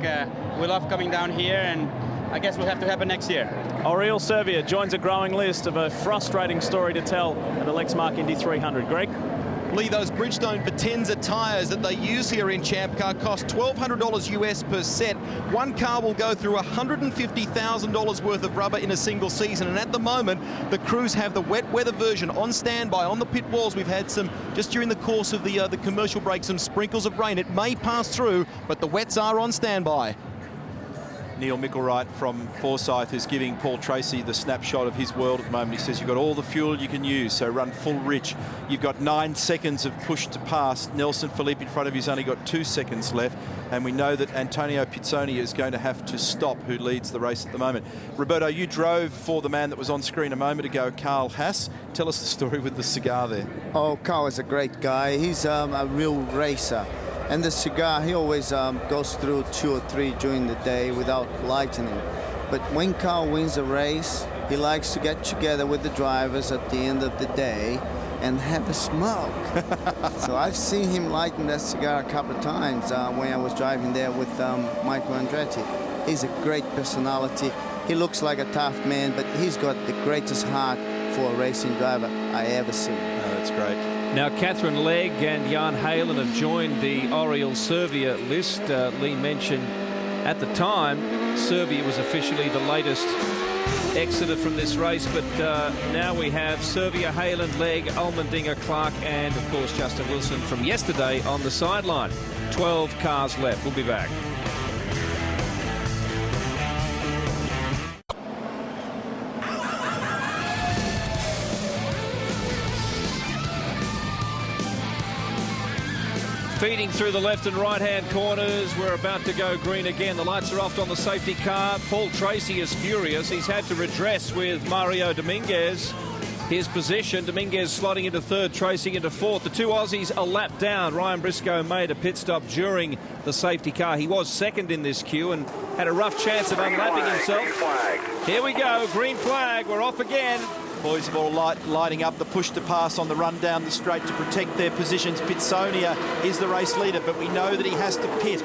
We love coming down here, and I guess will have to happen next year. Oriol Servia joins a growing list of a frustrating story to tell at the Lexmark Indy 300. Greg? Lee, those Bridgestone Potenza tyres that they use here in ChampCar cost $1,200 US per set. One car will go through $150,000 worth of rubber in a single season, and at the moment the crews have the wet weather version on standby on the pit walls. We've had some, just during the course of the commercial break, some sprinkles of rain. It may pass through, but the wets are on standby. Neil Micklewright from Forsyth is giving Paul Tracy the snapshot of his world at the moment. He says you've got all the fuel you can use, so run full rich. You've got 9 seconds of push to pass. Nelson Philippe in front of you's only got 2 seconds left, and we know that Antonio Pizzoni is going to have to stop, who leads the race at the moment. Roberto, you drove for the man that was on screen a moment ago, Carl Haas. Tell us the story with the cigar there. Oh, Carl is a great guy. He's a real racer. And the cigar, he always goes through 2 or 3 during the day without lighting it. But when Carl wins a race, he likes to get together with the drivers at the end of the day and have a smoke. So I've seen him lighting that cigar a couple of times when I was driving there with Michael Andretti. He's a great personality. He looks like a tough man, but he's got the greatest heart for a racing driver I ever seen. Oh, that's great. Now, Catherine Legg and Jan Halen have joined the Oriel Servia list. Lee mentioned at the time, Servia was officially the latest exited from this race, but now we have Servia, Halen, Legg, Allmendinger, Clark, and of course Justin Wilson from yesterday on the sideline. 12 cars left. We'll be back. Feeding through the left and right-hand corners. We're about to go green again. The lights are off on the safety car. Paul Tracy is furious. He's had to redress with Mario Dominguez his position. Dominguez slotting into 3rd, Tracy into 4th. The 2 Aussies a lap down. Ryan Briscoe made a pit stop during the safety car. He was 2nd in this queue and had a rough chance of unlapping himself. Here we go, green flag. We're off again. Boys have all lighting up the push to pass on the run down the straight to protect their positions. Pitsonia is the race leader, but we know that he has to pit.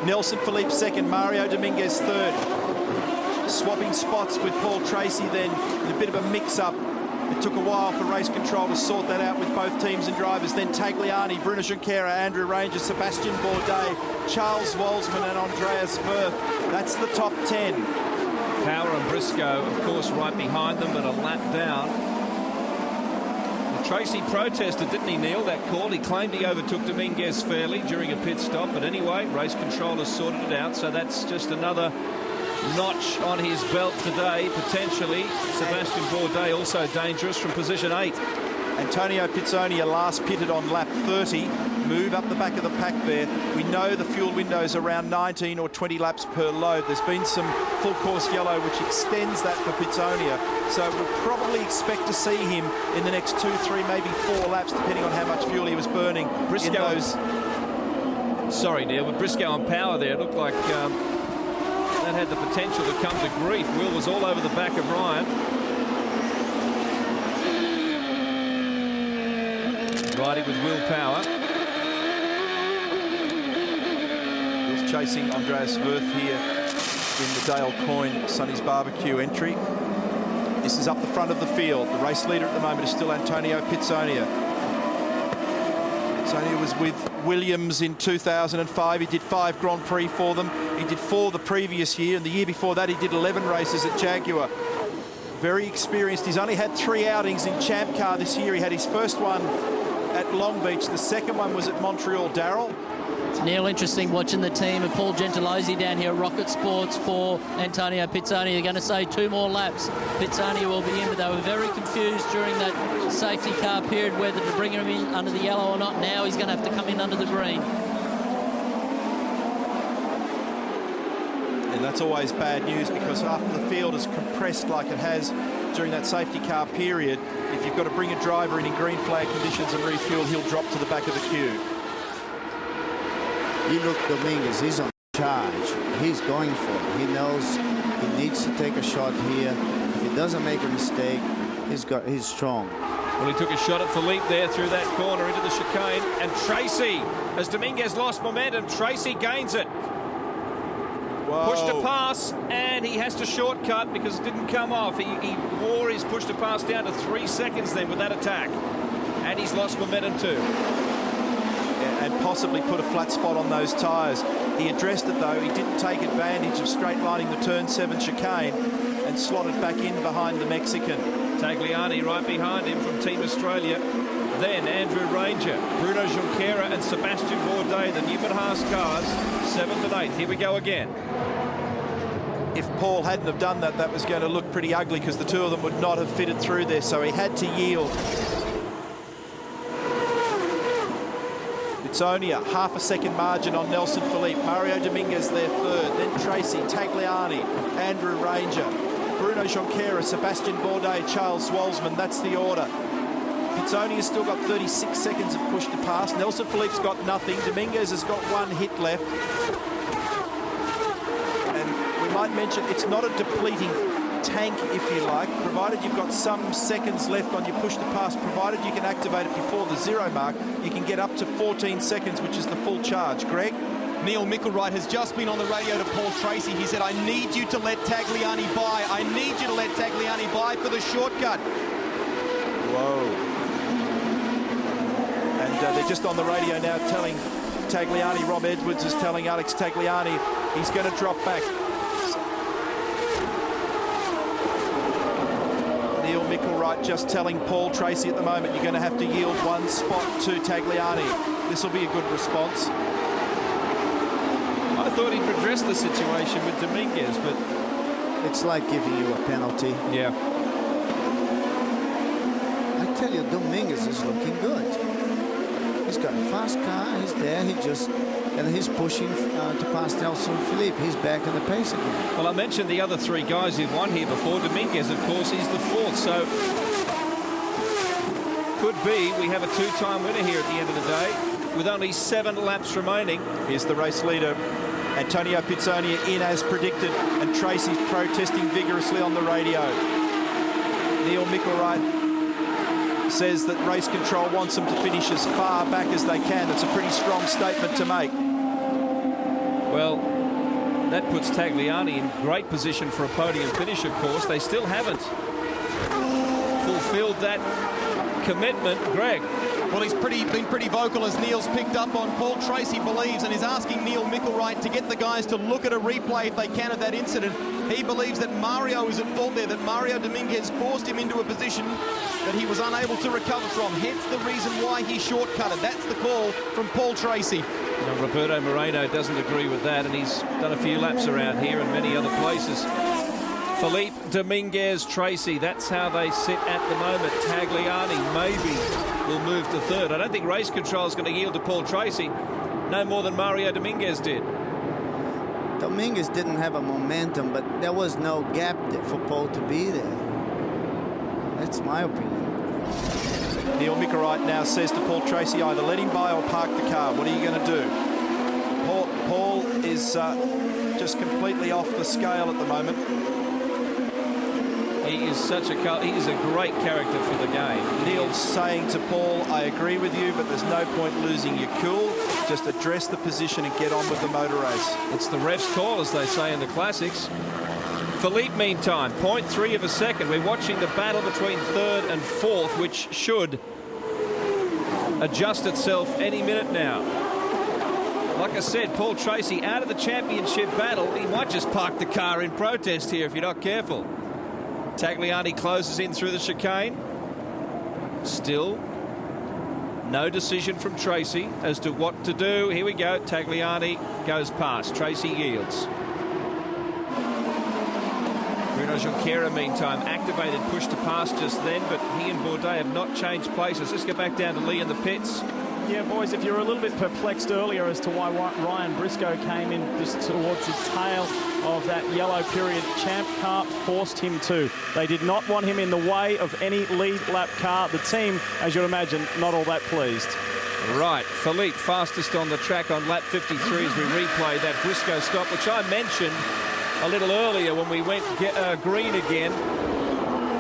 Nelson Philippe 2nd, Mario Dominguez 3rd. Swapping spots with Paul Tracy then, in a bit of a mix-up. It took a while for race control to sort that out with both teams and drivers. Then Tagliani, Bruno Junqueira, Andrew Ranger, Sebastian Bourdais, Charles Walsman and Andreas Wirth. That's the top 10. Power and Briscoe, of course, right behind them, but a lap down. Well, Tracy protested, didn't he, Neil, that call? He claimed he overtook Dominguez fairly during a pit stop, but anyway, race control has sorted it out, so that's just another notch on his belt today, potentially. Sebastian Bourdais also dangerous from position 8. Antonio Pizzoni last pitted on lap 30. Move up the back of the pack there. We know the fuel window's around 19 or 20 laps per load. There's been some full course yellow which extends that for Pizzonia. So we'll probably expect to see him in the next 2, 3, maybe 4 laps, depending on how much fuel he was burning. Briscoe, sorry, Neil, but Briscoe on power there. It looked like that had the potential to come to grief. Will was all over the back of Ryan. Riding with Will Power. Will's chasing Andreas Wirth here in the Dale Coyne Sonny's Barbecue entry. This is up the front of the field. The race leader at the moment is still Antonio Pizzonia. Pizzonia was with Williams in 2005. He did 5 Grand Prix for them. He did 4 the previous year, and the year before that he did 11 races at Jaguar. Very experienced. He's only had 3 outings in ChampCar this year. He had his first one at Long Beach. The second one was at Montreal. Darrell? Neil, interesting watching the team and Paul Gentilozzi down here at Rocket Sports for Antonio Pizzoni. They're going to say 2 more laps. Pizzoni will be in, but they were very confused during that safety car period whether to bring him in under the yellow or not. Now he's going to have to come in under the green. And that's always bad news, because after the field is compressed like it has during that safety car period, if you've got to bring a driver in green flag conditions and refuel, he'll drop to the back of the queue. You look, Dominguez, he's on charge. He's going for it. He knows he needs to take a shot here. If he doesn't make a mistake, he's strong. Well, he took a shot at Philippe there through that corner into the chicane. And Tracy, as Dominguez lost momentum, Tracy gains it. Whoa. Push to pass, and he has to shortcut because it didn't come off. He wore his push to pass down to 3 seconds then with that attack. And he's lost momentum too. And possibly put a flat spot on those tyres. He addressed it though. He didn't take advantage of straight lining the turn 7 chicane and slotted back in behind the Mexican. Tagliani right behind him from Team Australia. Then Andrew Ranger, Bruno Junqueira and Sebastian Bourdais, the Newman Haas cars, 7th and 8th. Here we go again. If Paul hadn't have done that, that was going to look pretty ugly because the two of them would not have fitted through there, so he had to yield. It's only a half a second margin on Nelson Philippe. Mario Dominguez there third, then Tracy, Tagliani, Andrew Ranger, Bruno Junqueira, Sebastian Bourdais, Charles Walsman. That's the order. Pizzoni has still got 36 seconds of push to pass. Nelson Philippe's got nothing. Dominguez has got one hit left. And we might mention it's not a depleting tank, if you like, provided you've got some seconds left on your push to pass, provided you can activate it before the 0 mark, you can get up to 14 seconds, which is the full charge. Greg? Neil Mickelwright has just been on the radio to Paul Tracy. He said, I need you to let Tagliani by. I need you to let Tagliani by for the shortcut. Whoa. And they're just on the radio now telling Tagliani, Rob Edwards is telling Alex Tagliani he's going to drop back. Neil Mickelwright just telling Paul Tracy at the moment, you're going to have to yield one spot to Tagliani. This will be a good response. I thought he'd redress the situation with Dominguez, but... It's like giving you a penalty. Yeah. I tell you, Dominguez is looking good. He's got a fast car, he's there, he's pushing to pass Nelson Philippe. He's back in the pace again. Well, I mentioned the other three guys who've won here before. Dominguez, of course, is the fourth, so could be we have a two-time winner here at the end of the day with only 7 laps remaining. Here's the race leader, Antonio Pizzoni, in as predicted, and Tracy's protesting vigorously on the radio. Neil Mickelwright says that race control wants them to finish as far back as they can. It's a pretty strong statement to make. Well, that puts Tagliani in great position for a podium finish, of course. They still haven't fulfilled that commitment. Greg? Well, he's been pretty vocal, as Neil's picked up on. Paul Tracy believes and is asking Neil Mickelwright to get the guys to look at a replay if they can of that incident. He believes that Mario is at fault there, that Mario Dominguez forced him into a position that he was unable to recover from. Hence the reason why he shortcutted. That's the call from Paul Tracy. Now, Roberto Moreno doesn't agree with that, and he's done a few laps around here and many other places. Philippe, Dominguez, Tracy, that's how they sit at the moment. Tagliani maybe will move to third. I don't think race control is going to yield to Paul Tracy, no more than Mario Dominguez did. Dominguez didn't have a momentum, but there was no gap there for Paul to be there. That's my opinion. Neil Mickelwright now says to Paul Tracy, either let him by or park the car. What are you going to do? Paul is just completely off the scale at the moment. He is a great character for the game. Neil's saying to Paul, I agree with you, but there's no point losing your cool. Just address the position and get on with the motor race. It's the ref's call, as they say in the classics. Philippe, meantime, 0.3 of a second. We're watching the battle between third and fourth, which should adjust itself any minute now. Like I said, Paul Tracy out of the championship battle. He might just park the car in protest here if you're not careful. Tagliani closes in through the chicane. Still no decision from Tracy as to what to do. Here we go. Tagliani goes past. Tracy yields. Bruno Junqueira, meantime, activated push to pass just then, but he and Bourdais have not changed places. Let's go back down to Lee in the pits. Yeah, boys, if you were a little bit perplexed earlier as to why Ryan Briscoe came in just towards the tail of that yellow period, ChampCar forced him to. They did not want him in the way of any lead lap car. The team, as you'd imagine, not all that pleased. Right, Philippe fastest on the track on lap 53 as we replay that Briscoe stop, which I mentioned a little earlier when we went green again.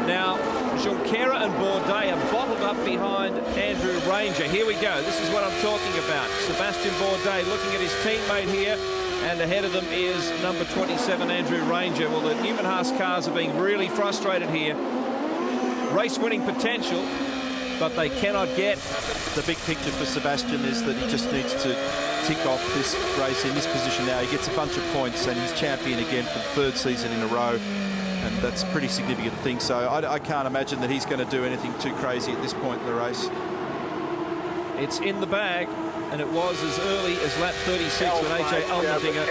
Now, Junqueira and Bourdais are bottled up behind Andrew Ranger. Here we go. This is what I'm talking about. Sebastian Bourdais looking at his teammate here, and ahead of them is number 27, Andrew Ranger. Well, the Newman Haas cars are being really frustrated here. Race-winning potential, but they cannot get. The big picture for Sebastian is that he just needs to tick off this race in this position now. He gets a bunch of points and he's champion again for the 3rd season in a row. And that's a pretty significant thing. So I can't imagine that he's going to do anything too crazy at this point in the race. It's in the bag, and it was as early as lap 36 when AJ Allmendinger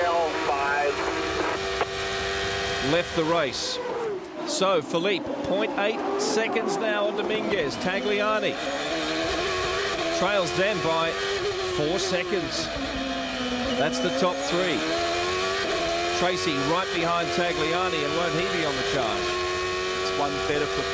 left the race. So Philippe, 0.8 seconds now on Dominguez. Tagliani trails them by 4 seconds. That's the top three. Tracy right behind Tagliani, and won't he be on the charge? It's one better for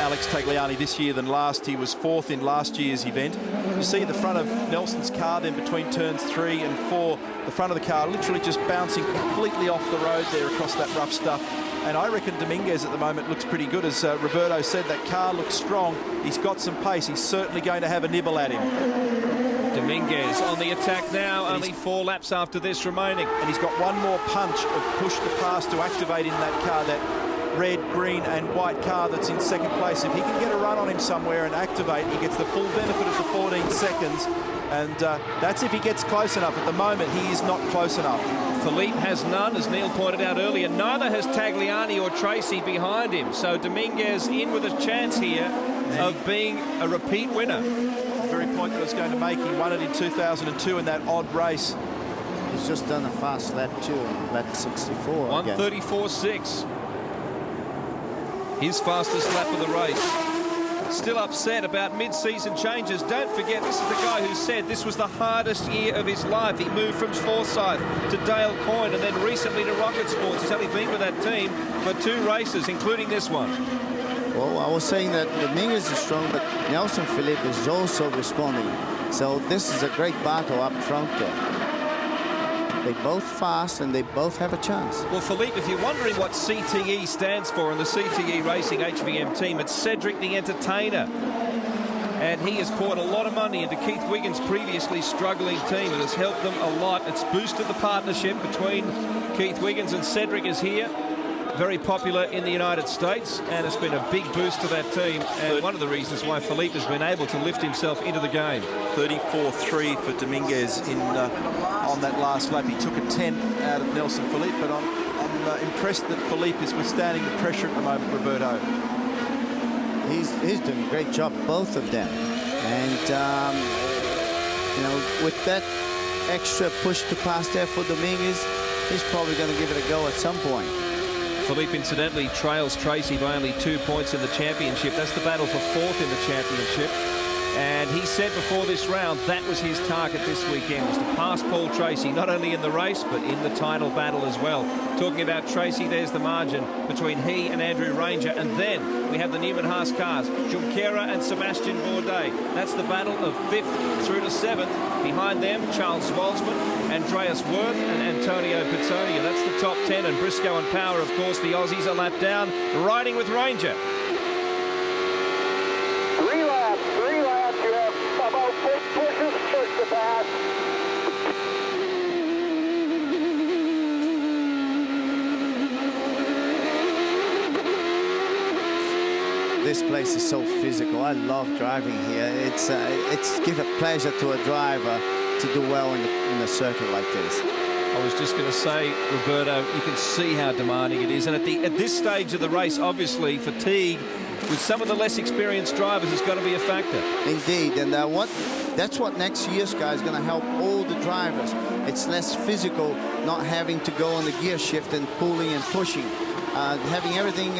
Alex Tagliani this year than last. He was 4th in last year's event. You see the front of Nelson's car then between turns 3 and 4. The front of the car literally just bouncing completely off the road there across that rough stuff. And I reckon Dominguez at the moment looks pretty good. As Roberto said, that car looks strong. He's got some pace. He's certainly going to have a nibble at him. Dominguez on the attack now, only 4 laps after this remaining. And he's got one more punch of push to pass to activate in that car, that red, green and white car that's in second place. If he can get a run on him somewhere and activate, he gets the full benefit of the 14 seconds. And that's if he gets close enough. At the moment, he is not close enough. Philippe has none, as Neil pointed out earlier. Neither has Tagliani or Tracy behind him. So Dominguez in with a chance here of being a repeat winner. The very point that I was going to make, he won it in 2002 in that odd race. He's just done a fast lap too, lap 64. 1:34.6. His fastest lap of the race. Still upset about mid-season changes. Don't forget, this is the guy who said this was the hardest year of his life. He moved from Forsyth to Dale Coyne and then recently to Rocket Sports. He's only been with that team for 2 races, including this one. Well, I was saying that Dominguez is strong, but Nelson Philippe is also responding. So this is a great battle up front there. They're both fast and they both have a chance. Well, Philippe, if you're wondering what CTE stands for in the CTE Racing HVM team, it's Cedric the Entertainer. And he has poured a lot of money into Keith Wiggins' previously struggling team. It has helped them a lot. It's boosted the partnership between Keith Wiggins and Cedric is here. Very popular in the United States, and it's been a big boost to that team, and one of the reasons why Philippe has been able to lift himself into the game. 34.3 for Dominguez on that last lap. He took a 10 out of Nelson Philippe, but I'm impressed that Philippe is withstanding the pressure at the moment, Roberto. He's doing a great job, both of them. And, you know, with that extra push to pass there for Dominguez, he's probably going to give it a go at some point. Philippe, incidentally, trails Tracy by only 2 points in the championship. That's the battle for 4th in the championship. And he said before this round that was his target this weekend, was to pass Paul Tracy, not only in the race, but in the title battle as well. Talking about Tracy, there's the margin between he and Andrew Ranger. And then we have the Newman Haas cars, Junqueira and Sebastian Bourdais. That's the battle of 5th through to 7th. Behind them, Charles Walsman, Andreas Worth and Antonio Pettonia. That's the top 10. And Briscoe and Power, of course, the Aussies are lap down, riding with Ranger. 3 laps. You have about 6 pushes, push to pass. This place is so physical. I love driving here. It's give a pleasure to a driver to do well in a circuit like this. I was just going to say, Roberto, you can see how demanding it is. And at this stage of the race, obviously, fatigue with some of the less experienced drivers has got to be a factor. Indeed, and that's what next year's car is going to help all the drivers. It's less physical, not having to go on the gear shift and pulling and pushing. Having everything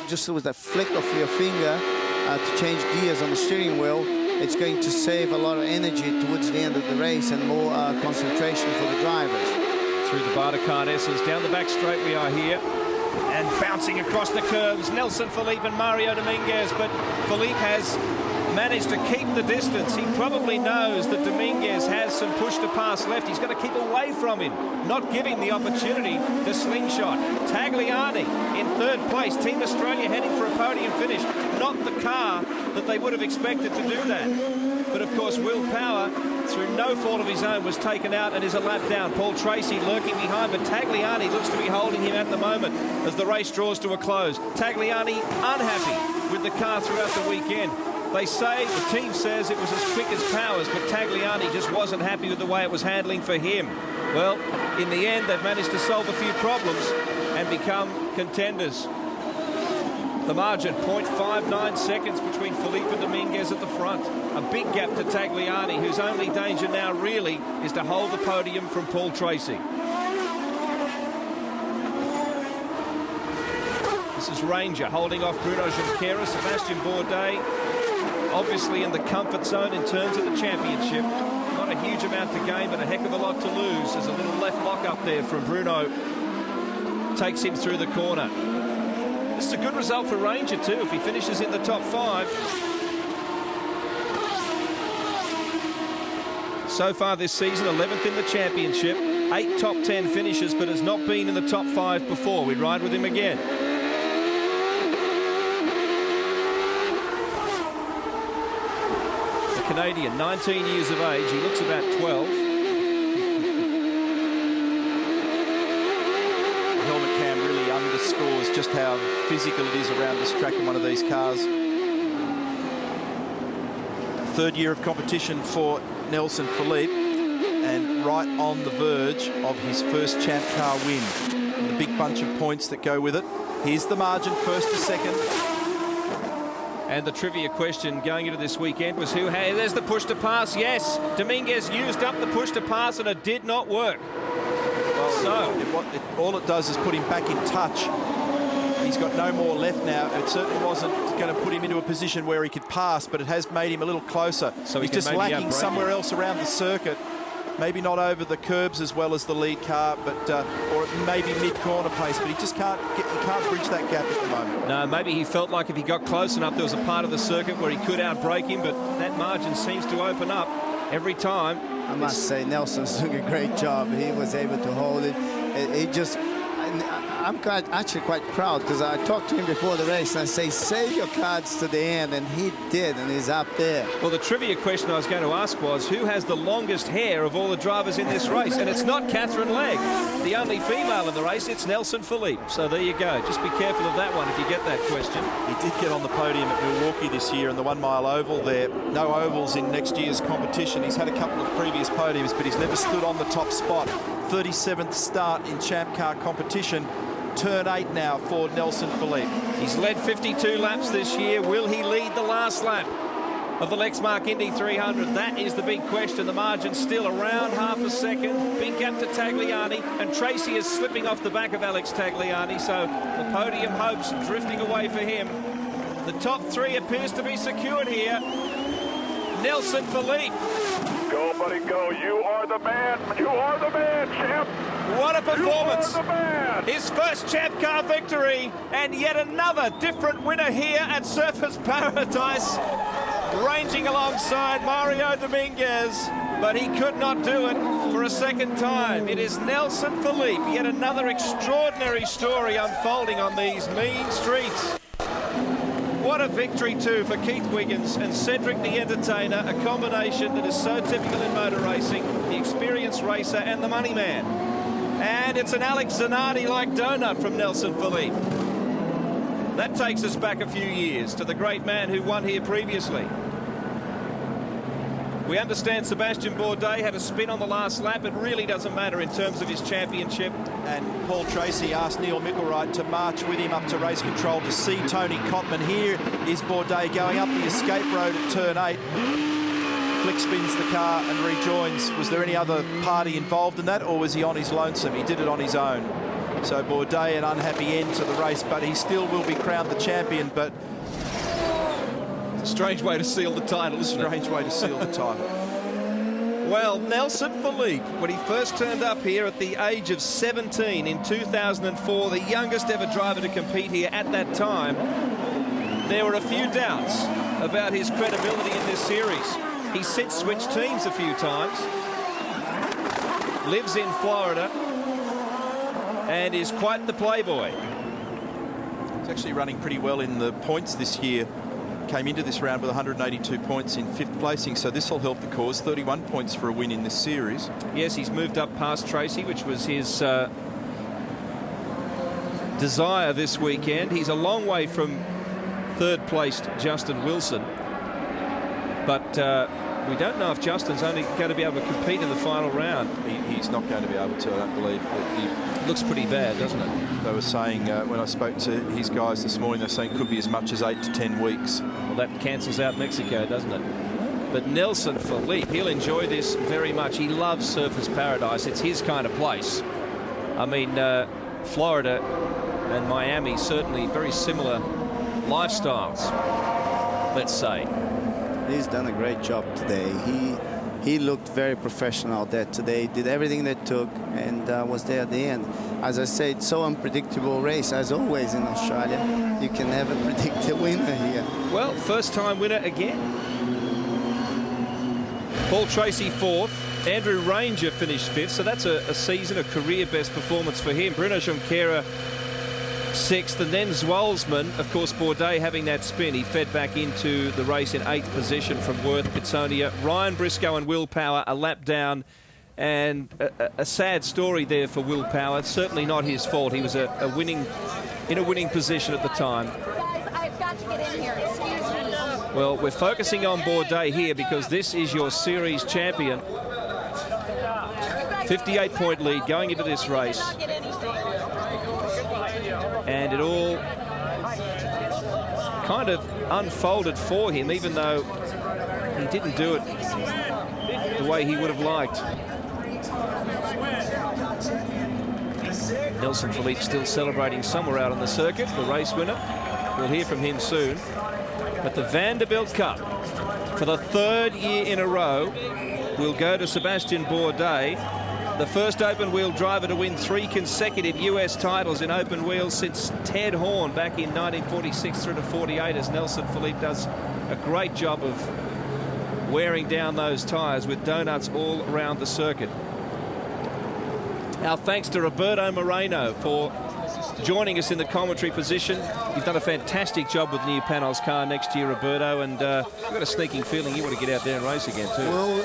just with a flick of your finger to change gears on the steering wheel, it's going to save a lot of energy towards the end of the race and more concentration for the drivers. Through the Bartercard S's, down the back straight we are here. And bouncing across the curves, Nelson Philippe and Mario Dominguez. But Philippe has managed to keep the distance. He probably knows that Dominguez has some push to pass left. He's got to keep away from him, not give him the opportunity to slingshot. Tagliani in 3rd place. Team Australia heading for a podium finish. Not the car that they would have expected to do that. But of course, Will Power, through no fault of his own, was taken out and is a lap down. Paul Tracy lurking behind, but Tagliani looks to be holding him at the moment as the race draws to a close. Tagliani unhappy with the car throughout the weekend. They say, the team says, it was as quick as Powers, but Tagliani just wasn't happy with the way it was handling for him. Well, in the end, they've managed to solve a few problems and become contenders. The margin, 0.59 seconds between Felipe and Dominguez at the front. A big gap to Tagliani, whose only danger now really is to hold the podium from Paul Tracy. This is Ranger holding off Bruno Junqueira. Sebastian Bourdais obviously in the comfort zone in terms of the championship. Not a huge amount to gain, but a heck of a lot to lose. There's a little left lock up there from Bruno. Takes him through the corner. This is a good result for Ranger too if he finishes in the top 5. So far this season, 11th in the championship, 8 top 10 finishes, but has not been in the top 5 before. We ride with him again. The Canadian, 19 years of age, he looks about 12. Underscores just how physical it is around this track in one of these cars. 3rd year of competition for Nelson Felipe, and right on the verge of his first ChampCar win. And the big bunch of points that go with it. Here's the margin, 1st to 2nd. And the trivia question going into this weekend was who had... There's the push to pass. Yes, Dominguez used up the push to pass and it did not work. All it does is put him back in touch. He's got no more left now. It certainly wasn't going to put him into a position where he could pass, but it has made him a little closer. So he's just lacking somewhere else around the circuit. Maybe not over the curbs as well as the lead car, but or maybe mid-corner pace, but he just can't bridge that gap at the moment. No, maybe he felt like if he got close enough, there was a part of the circuit where he could outbrake him, but that margin seems to open up every time. I must say, Nelson's doing a great job. He was able to hold it. I'm actually quite proud because I talked to him before the race and I say, save your cards to the end, and he did, and he's up there. Well, the trivia question I was going to ask was, who has the longest hair of all the drivers in this race? And it's not Catherine Legg, the only female in the race, it's Nelson Felipe. So there you go. Just be careful of that one if you get that question. He did get on the podium at Milwaukee this year in the 1 mile oval there. No ovals in next year's competition. He's had a couple of previous podiums, but he's never stood on the top spot. 37th start in ChampCar competition. Turn 8 now for Nelson Felipe. He's led 52 laps this year. Will he lead the last lap of the Lexmark Indy 300? That is the big question. The margin's still around half a second. Big gap to Tagliani, and Tracy is slipping off the back of Alex Tagliani, so the podium hopes drifting away for him. The top 3 appears to be secured here. Nelson Felipe. Go, buddy, go. You are the man. You are the man, champ. What a performance. You are the man. His first ChampCar victory, and yet another different winner here at Surfers Paradise, ranging alongside Mario Dominguez, but he could not do it for a second time. It is Nelson Felipe, yet another extraordinary story unfolding on these mean streets. What a victory, too, for Keith Wiggins and Cedric the Entertainer, a combination that is so typical in motor racing, the experienced racer and the money man. And it's an Alex Zanardi-like donut from Nelson Felipe. That takes us back a few years to the great man who won here previously. We understand Sebastian Bourdais had a spin on the last lap. It really doesn't matter in terms of his championship. And Paul Tracy asked Neil Mickelwright to march with him up to race control to see Tony Cotman. Here is Bourdais going up the escape road at turn 8. Flick spins the car and rejoins. Was there any other party involved in that, or was he on his lonesome? He did it on his own. So Bourdais, an unhappy end to the race, but he still will be crowned the champion. But it's a strange way to seal the title, isn't it? Strange way to seal the title. Well, Nelson Felipe, when he first turned up here at the age of 17 in 2004, the youngest ever driver to compete here at that time, there were a few doubts about his credibility in this series. He's since switched teams a few times, lives in Florida, and is quite the playboy. He's actually running pretty well in the points this year. Came into this round with 182 points in 5th placing, so this will help the cause. 31 points for a win in this series. Yes, he's moved up past Tracy, which was his desire this weekend. He's a long way from 3rd placed Justin Wilson, but we don't know if Justin's only going to be able to compete in the final round. He's not going to be able to, I don't believe. It looks pretty bad, doesn't it? They were saying, when I spoke to his guys this morning, they're saying it could be as much as 8 to 10 weeks. Well, that cancels out Mexico, doesn't it? But Nelson Felipe, he'll enjoy this very much. He loves Surfers Paradise. It's his kind of place. I mean, Florida and Miami, certainly very similar lifestyles, let's say. He's done a great job today. He looked very professional out there today, did everything that took, and was there at the end. As I say, it's so unpredictable race, as always in Australia. You can never predict the winner here. Well, first time winner again. Paul Tracy 4th. Andrew Ranger finished 5th, so that's a season, a career best performance for him. Bruno Junqueira 6th, and then Zwolsman, of course, Bourdais having that spin. He fed back into the race in 8th position from Worth, Pitsonia. Ryan Briscoe and Will Power a lap down, and a sad story there for Will Power. It's certainly not his fault. He was in a winning position at the time. Guys, I've got to get in here. Excuse me. Well, we're focusing on Bourdais here because this is your series champion. 58-point lead going into this race. And it all kind of unfolded for him, even though he didn't do it the way he would have liked. Nelson Felipe still celebrating somewhere out on the circuit, the race winner. We'll hear from him soon. But the Vanderbilt Cup, for the 3rd year in a row, will go to Sebastian Bourdais, the first open-wheel driver to win 3 consecutive US titles in open wheels since Ted Horn back in 1946 through to 48, as Nelson Felipe does a great job of wearing down those tyres with donuts all around the circuit. Our thanks to Roberto Moreno for joining us in the commentary position. You've done a fantastic job with New Panos car next year, Roberto, and you've got a sneaking feeling you want to get out there and race again too. Well,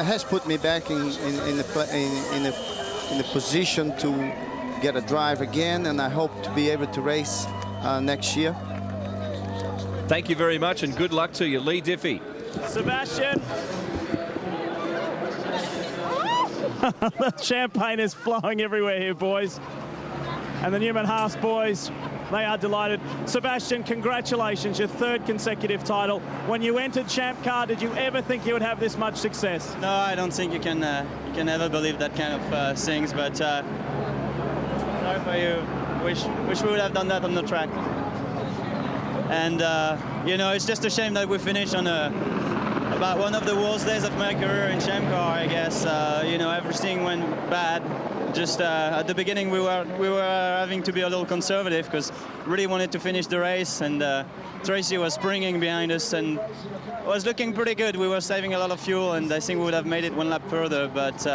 it has put me back in the position to get a drive again, and I hope to be able to race next year. Thank you very much, and good luck to you, Lee Diffie. Sebastian. The champagne is flowing everywhere here, boys. And the Newman Haas boys, they are delighted. Sebastian, congratulations, your 3rd consecutive title. When you entered ChampCar, did you ever think you would have this much success? No, I don't think you can ever believe that kind of things, but sorry for you. Wish we would have done that on the track. And, you know, it's just a shame that we finished on about one of the worst days of my career in ChampCar, I guess. You know, everything went bad. Just at the beginning, we were having to be a little conservative because really wanted to finish the race, and Tracy was springing behind us and was looking pretty good. We were saving a lot of fuel, and I think we would have made it 1 lap further, but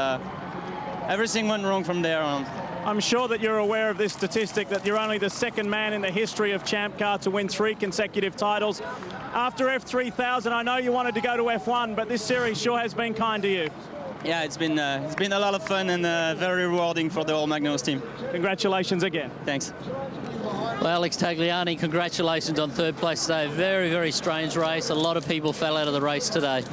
everything went wrong from there on. I'm sure that you're aware of this statistic, that you're only the 2nd man in the history of ChampCar to win 3 consecutive titles. After F3000, I know you wanted to go to F1, but this series sure has been kind to you. Yeah, it's been a lot of fun and very rewarding for the whole Magnos team. Congratulations again. Thanks. Well, Alex Tagliani, congratulations on 3rd place today. Very, very strange race. A lot of people fell out of the race today.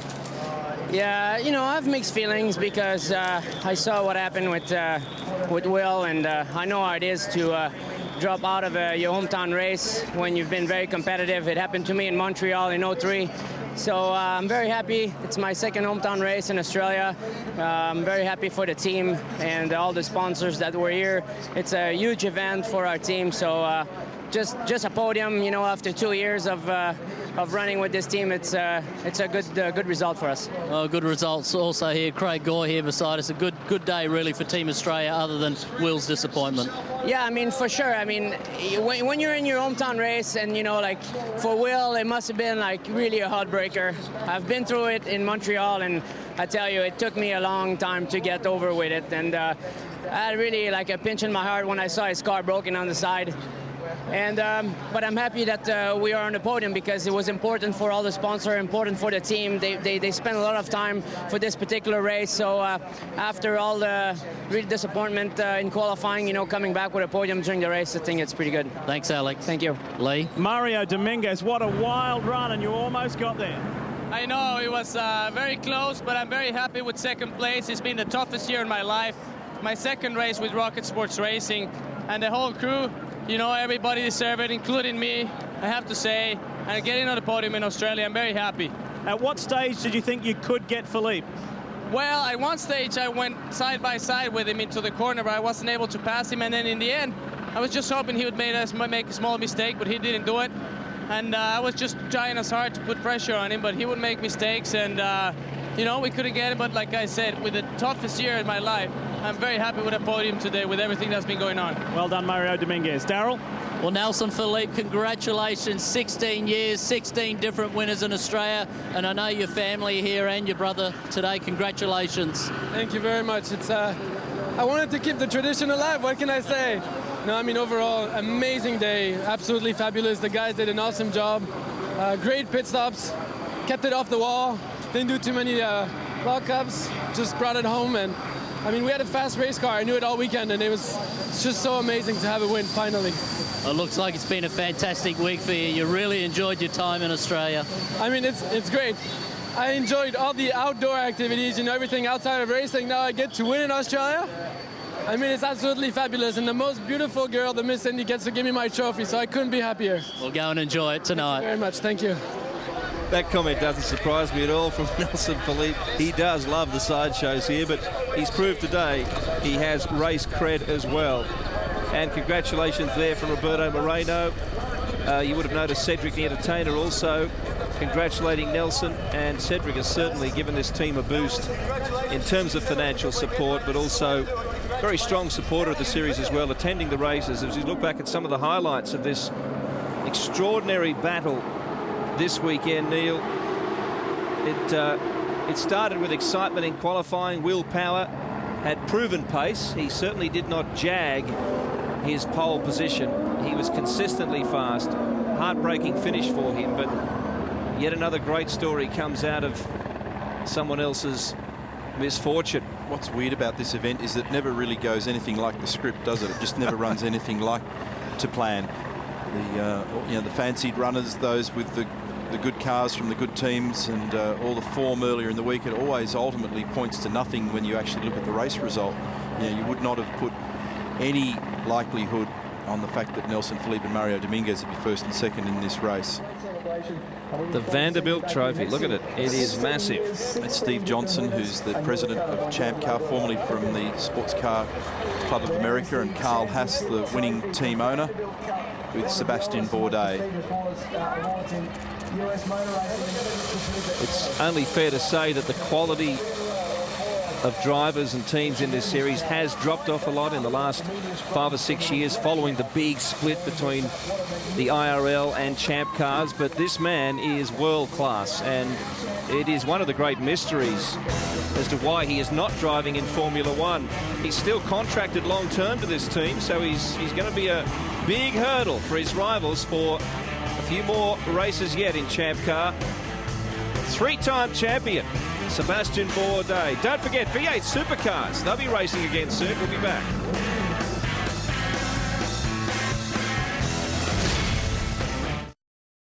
Yeah, you know, I have mixed feelings because I saw what happened with Will, and I know how it is to drop out of your hometown race when you've been very competitive. It happened to me in Montreal in '03. So I'm very happy. It's my 2nd hometown race in Australia. I'm very happy for the team and all the sponsors that were here. It's a huge event for our team. So just a podium, you know, after 2 years of running with this team, it's a good result for us. Oh, good results also here. Craig Gore here beside us. A good day really for Team Australia, other than Will's disappointment. Yeah, I mean, for sure. I mean, when you're in your hometown race, and, you know, like for Will, it must have been like really a heartbreaker. I've been through it in Montreal, and I tell you, it took me a long time to get over with it. And I had really like a pinch in my heart when I saw his car broken on the side. And but I'm happy that we are on the podium, because it was important for all the sponsors, important for the team. They spent a lot of time for this particular race. So after all the real disappointment in qualifying, you know, coming back with a podium during the race, I think it's pretty good. Thanks, Alex. Thank you. Lee? Mario Dominguez, what a wild run, and you almost got there. I know it was very close, but I'm very happy with second place. It's been the toughest year in my life. My second race with Rocket Sports Racing, and the whole crew, you know, everybody deserved it, including me, I have to say. And getting on the podium in Australia, I'm very happy. At what stage did you think you could get Philippe? Well, at one stage I went side by side with him into the corner, but I wasn't able to pass him. And then in the end, I was just hoping he would make a small mistake, but he didn't do it. And I was just trying as hard to put pressure on him, but he would make mistakes. And, you know, we couldn't get him. But like I said, with the toughest year in my life, I'm very happy with the podium today, with everything that's been going on. Well done, Mario Dominguez. Darryl? Well, Nelson Philippe, congratulations. 16 years, 16 different winners in Australia. And I know your family here and your brother today. Congratulations. Thank you very much. It's I wanted to keep the tradition alive. What can I say? No, I mean, overall, amazing day. Absolutely fabulous. The guys did an awesome job. Great pit stops. Kept it off the wall. Didn't do too many lockups. Just brought it home. And I mean, we had a fast race car. I knew it all weekend, and it's just so amazing to have a win finally. It looks like it's been a fantastic week for you. You really enjoyed your time in Australia. I mean, it's great. I enjoyed all the outdoor activities, you know, everything outside of racing. Now I get to win in Australia. I mean, it's absolutely fabulous. And the most beautiful girl, the Miss Indy, gets to give me my trophy, so I couldn't be happier. We'll go and enjoy it tonight. Thank you very much. Thank you. That comment doesn't surprise me at all from Nelson Philippe. He does love the sideshows here, but he's proved today he has race cred as well. And congratulations there from Roberto Moreno. You would have noticed Cedric the Entertainer also congratulating Nelson, and Cedric has certainly given this team a boost in terms of financial support, but also very strong supporter of the series as well, attending the races. As you look back at some of the highlights of this extraordinary battle this weekend, Neil, it started with excitement in qualifying. Will Power had proven pace. He certainly did not jag his pole position. He was consistently fast. Heartbreaking finish for him, but yet another great story comes out of someone else's misfortune. What's weird about this event is it never really goes anything like the script, does it? It just never runs anything like to plan. The fancied runners, those with the good cars from the good teams, and all the form earlier in the week, it always ultimately points to nothing when you actually look at the race result. You would not have put any likelihood on the fact that Nelson Philippe and Mario Dominguez would be first and second in this race. The Vanderbilt Trophy, look at it. It is massive. It's Steve Johnson, who's the president of ChampCar, formerly from the Sports Car Club of America, and Carl Haas, the winning team owner, with Sebastian Bourdais. It's only fair to say that the quality of drivers and teams in this series has dropped off a lot in the last 5 or 6 years following the big split between the IRL and Champ Cars, but this man is world class, and it is one of the great mysteries as to why he is not driving in Formula One. He's still contracted long term to this team, so he's going to be a big hurdle for his rivals for a few more races yet in Champ Car. 3-time champion Sebastian Bourdais. Don't forget V8 Supercars. They'll be racing again soon. We'll be back.